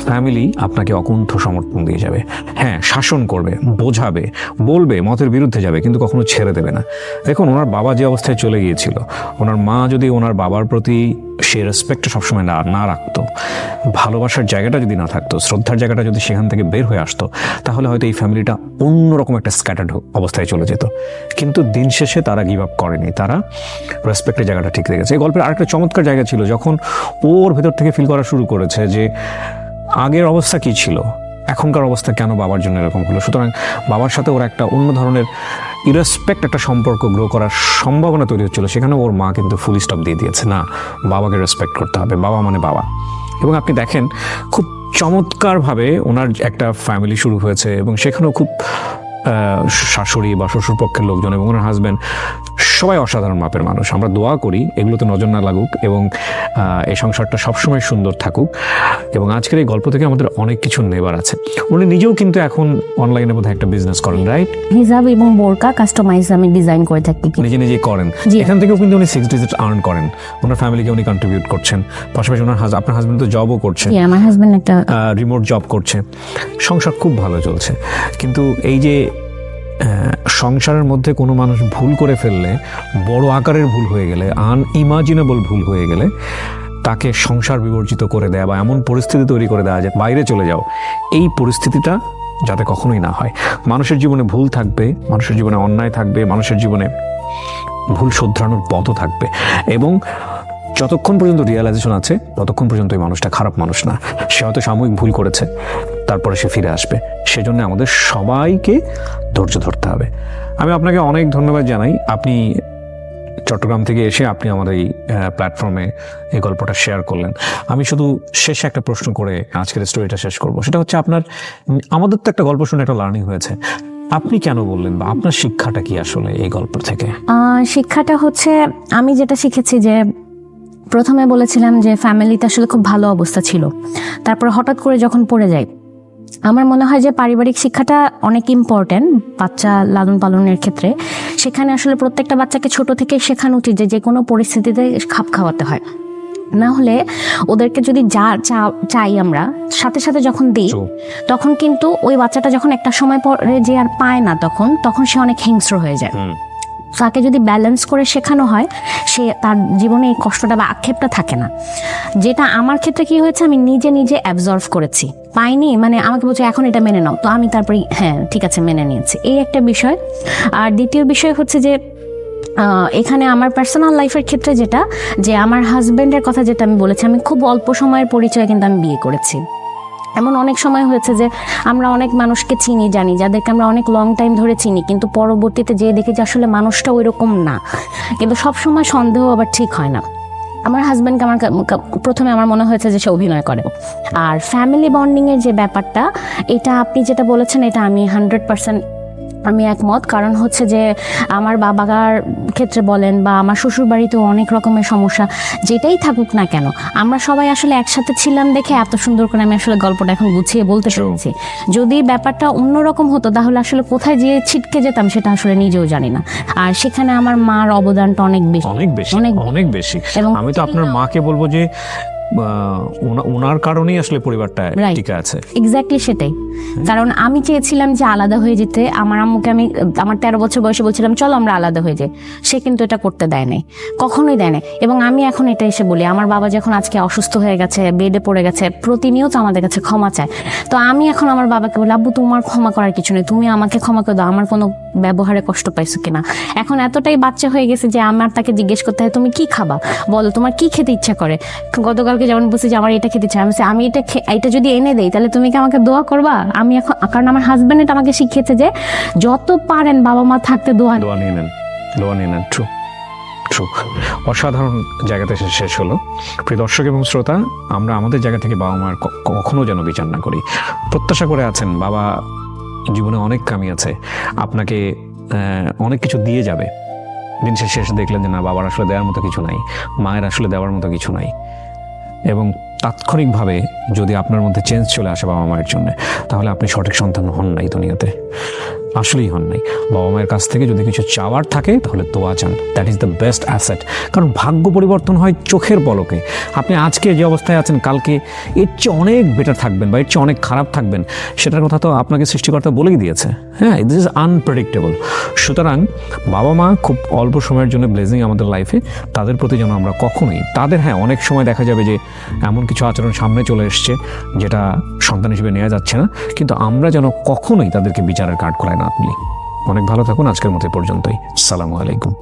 Speaker 2: ফ্যামিলি আপনাকে অকুণ্ঠ সমর্থন দিয়ে যাবে। হ্যাঁ, শাসন করবে, বোঝাবে, বলবে, মতের বিরুদ্ধে যাবে, কিন্তু কখনো ছেড়ে দেবে না। দেখুন, ওনার বাবা যে অবস্থায় চলে গিয়েছিল, ওনার মা যদি ওনার বাবার প্রতি সে রেসপেক্টটা সবসময় না রাখতো, ভালোবাসার জায়গাটা যদি না থাকতো, শ্রদ্ধার জায়গাটা যদি সেখান থেকে বের হয়ে আসতো, তাহলে হয়তো এই ফ্যামিলিটা অন্যরকম একটা স্ক্যাটার্ড অবস্থায় চলে যেত। কিন্তু দিন শেষে তারা গিভ আপ করেনি, তারা রেসপেক্টের জায়গাটা ঠিক রেখেছে। এই গল্পের আরেকটা চমৎকার জায়গা ছিল, যখন ওর ভেতর থেকে ফিল করা শুরু করেছে যে আগের অবস্থা কি ছিল, এখনকার অবস্থা কেন বাবার জন্য এরকম হলো। সুতরাং বাবার সাথে ওরা একটা অন্য ধরনের ইরেসপেক্ট একটা সম্পর্ক গ্রো করার সম্ভাবনা তৈরি হচ্ছিল। সেখানে ওর মা কিন্তু ফুল স্টপ দিয়ে দিয়েছে, না, বাবাকে রেসপেক্ট করতে হবে, বাবা মানে বাবা। এবং আপনি দেখেন খুব চমৎকারভাবে ওনার একটা ফ্যামিলি শুরু হয়েছে এবং সেখানেও খুব শাশুড়ি বা শ্বশুর পক্ষের লোকজন এবং ওনার হাজব্যান্ড সবাই অসাধারণ মাপের মানুষ। আমরা দোয়া করি এগুলোতে নজর না লাগুক এবং এই সংসারটা সবসময় সুন্দর থাকুক। এবং আজকের এই গল্প থেকে আমাদের অনেক কিছু নেবার আছে। উনি নিজেও কিন্তু এখন অনলাইনে বোধহয় একটা বিজনেস করেন, রাইট?
Speaker 1: হিজাব এবং বোরকা কাস্টমাইজ আমি ডিজাইন করে থাকি।
Speaker 2: নিজে নিজেই করেন,
Speaker 1: জি।
Speaker 2: এখান থেকেও কিন্তু উনি 6 ডিজিট আর্ন করেন, ওনার ফ্যামিলিকে উনি কন্ট্রিবিউট করছেন। পাশাপাশি ওনার আপনার হাজবেন্ড তো জবও করছে,
Speaker 1: আমার হাজবেন্ড একটা
Speaker 2: রিমোট জব করছে, সংসার খুব ভালো চলছে। কিন্তু এই যে সংসারের মধ্যে কোনো মানুষ ভুল করে ফেললে, বড় আকারের ভুল হয়ে গেলে, আনইমাজিনেবল ভুল হয়ে গেলে তাকে সংসার বিবর্জিত করে দেয়া বা এমন পরিস্থিতি তৈরি করে দেওয়া যে বাইরে চলে যাও, এই পরিস্থিতিটা যাতে কখনোই না হয়। মানুষের জীবনে ভুল থাকবে, মানুষের জীবনে অন্যায় থাকবে, মানুষের জীবনে ভুল শোধরানোর পথও থাকবে এবং যতক্ষণ পর্যন্ত রিয়েলাইজেশন আছে ততক্ষণ পর্যন্ত এই মানুষটা খারাপ মানুষ না। সে হয়তো সাময়িক ভুল করেছে, তারপরে সে ফিরে আসবে। সেজন্য আমাদের সবাইকে ধৈর্য ধরতে হবে। আমি আপনাকে অনেক ধন্যবাদ জানাই, আপনি চট্টগ্রাম থেকে এসে আপনি আমার এই প্ল্যাটফর্মে এই গল্পটা শেয়ার করলেন। আমি শুধু শেষে একটা প্রশ্ন করে আজকের স্টোরিটা শেষ করব, সেটা হচ্ছে আমাদের তো একটা গল্প শুনে একটা লার্নিং হয়েছে, আপনি কেন বললেন বা আপনার শিক্ষাটা কি আসলে এই গল্প থেকে?
Speaker 1: শিক্ষাটা হচ্ছে আমি যেটা শিখেছি যে প্রথমে বলেছিলাম যে ফ্যামিলিতে আসলে খুব ভালো অবস্থা ছিল, তারপর হঠাৎ করে যখন পড়ে যায়, আমার মনে হয় যে পারিবারিক শিক্ষাটা অনেক ইম্পর্টেন্ট বাচ্চা লালন পালনের ক্ষেত্রে। সেখানে আসলে প্রত্যেকটা বাচ্চাকে ছোট থেকে শেখানো উচিত যে যে কোনো পরিস্থিতিতে খাপ খাওয়াতে হয়, না হলে ওদেরকে যদি যা চাই আমরা সাথে সাথে যখন দিই, তখন কিন্তু ওই বাচ্চাটা যখন একটা সময় পরে যে আর পায় না, তখন সে অনেক হিংস্র হয়ে যায়। তাকে যদি ব্যালেন্স করে শেখানো হয়, সে তার জীবনে এই কষ্টটা বা আক্ষেপটা থাকে না। যেটা আমার ক্ষেত্রে কি হয়েছে, আমি নিজে অ্যাবজর্ভ করেছি, পাইনি মানে আমাকে বলছে এখন এটা মেনে নাও, তো আমি তারপরে হ্যাঁ ঠিক আছে মেনে নিয়েছি, এই একটা বিষয়। আর দ্বিতীয় বিষয় হচ্ছে যে এখানে আমার পার্সোনাল লাইফের ক্ষেত্রে যেটা, যে আমার হাজবেন্ডের কথা যেটা আমি বলেছি, আমি খুব অল্প সময়ের পরিচয়ে কিন্তু আমি বিয়ে করেছি। এমন অনেক সময় হয়েছে যে আমরা অনেক মানুষকে চিনি জানি, যাদেরকে আমরা অনেক লং টাইম ধরে চিনি, কিন্তু পরবর্তীতে যেয়ে দেখি যে আসলে মানুষটা ওই রকম না। কিন্তু সবসময় সন্দেহ আবার ঠিক হয় না। আমার হাজব্যান্ডকে প্রথমে আমার মনে হয়েছে যে সে অভিনয় করে। আর ফ্যামিলি বন্ডিংয়ের যে ব্যাপারটা, এটা আপনি যেটা বলেছেন এটা আমি 100% আমি একমত। কারণ হচ্ছে যে আমার বাবার ক্ষেত্রে বলেন বা আমার শ্বশুর বাড়িতেও অনেক রকমের সমস্যা, যেটাই থাকুক না কেন, আমরা সবাই আসলে একসাথে ছিলাম দেখে এত সুন্দর করে আমি আসলে গল্পটা এখন গুছিয়ে বলতে পেরেছি। যদি ব্যাপারটা অন্যরকম হতো তাহলে আসলে কোথায় যেয়ে ছিটকে যেতাম সেটা আসলে নিজেও জানি না। আর সেখানে আমার মার অবদানটা অনেক বেশি। এবং
Speaker 2: আমি তো আপনার মাকে বলবো যে ওনার কারণেই আসলে পরিবারটা টিকে আছে।
Speaker 1: এক্স্যাক্টলি সেটাই। কারণ আমি চেয়েছিলাম যে আলাদা হয়ে যেতে, আমার আম্মুকে আমি আমার 13 বছর বয়সে বলছিলাম চলো আমরা আলাদা হয়ে যাই, সে কিন্তু এটা করতে দেয় নাই, কখনোই দেয় নাই। এবং আমি এখন এটা এসে বলি, আমার বাবা যখন আজকে অসুস্থ হয়ে গেছে, বেডে পড়ে গেছে, প্রতিনিয়ত আমাদের কাছে ক্ষমা চায়। তো আমি এখন আমার বাবাকে বলি, আব্বু তোমার ক্ষমা করার কিছু নেই, তুমি আমাকে ক্ষমা করে দাও, আমার কোনো ব্যবহারে কষ্ট পাইছো কিনা। এখন এতটাই বাচ্চা হয়ে গেছে যে আমার তাকে জিজ্ঞেস করতে হয় তুমি কি খাবা, বলো তোমার কি খেতে ইচ্ছা করে। গতকালকে যেমন বলছি যে আমার এটা খেতে ইচ্ছা, আমি এটা যদি এনে দেই তাহলে তুমি কি আমাকে দোয়া করবা। আমি এখন, কারণ আমার হাজবেন্ড এটা আমাকে শিখিয়েছে যে যত পারেন বাবা মা থাকতে দোয়া
Speaker 2: নিয়ে নেন। ট্রু। অসাধারণ জায়গাতে শেষ হলো। প্রিয় দর্শক এবং শ্রোতা, আমরা আমাদের জায়গা থেকে বাবা মার কখনো যেন বিচার না করি। প্রত্যাশা করে আছেন বাবা জীবনে অনেক কামি আছে, আপনাকে অনেক কিছু দিয়ে যাবে, দিন শেষে দেখলেন যে না, বাবার আসলে দেওয়ার মতো কিছু নাই, মায়ের আসলে দেওয়ার মতো কিছু নাই। এবং তাৎক্ষণিকভাবে যদি আপনার মধ্যে চেঞ্জ চলে আসে বাবা মায়ের জন্য, তাহলে আপনি সঠিক সন্তান হন নাই দুনিয়াতে, আসলেই হন নাই। বাবা মায়ের কাছ থেকে যদি কিছু চাওয়ার থাকে তাহলে দোয়া চান, that is the best asset. কারণ ভাগ্য পরিবর্তন হয় চোখের পলকে। আপনি আজকে যে অবস্থায় আছেন কালকে এর চেয়ে অনেক বেটার থাকবেন বা এর চেয়ে অনেক খারাপ থাকবেন, সেটার কথা তো আপনাকে সৃষ্টিকর্তা বলেই দিয়েছে। হ্যাঁ, দিস ইজ আনপ্রেডিক্টেবল। সুতরাং বাবা মা খুব অল্প সময়ের জন্য ব্লেজিং আমাদের লাইফে, তাদের প্রতি যেন আমরা কখনোই তাদের, হ্যাঁ অনেক সময় দেখা যাবে যে এমন কিছু আচরণ সামনে চলে এসছে যেটা সন্তান হিসেবে নেওয়া যাচ্ছে না, কিন্তু আমরা যেন কখনোই তাদেরকে বিচারের কাঠগড়ায় না তুলি। অনেক ভালো থাকুন, আজকের মতো পর্যন্তই। আসসালামু আলাইকুম।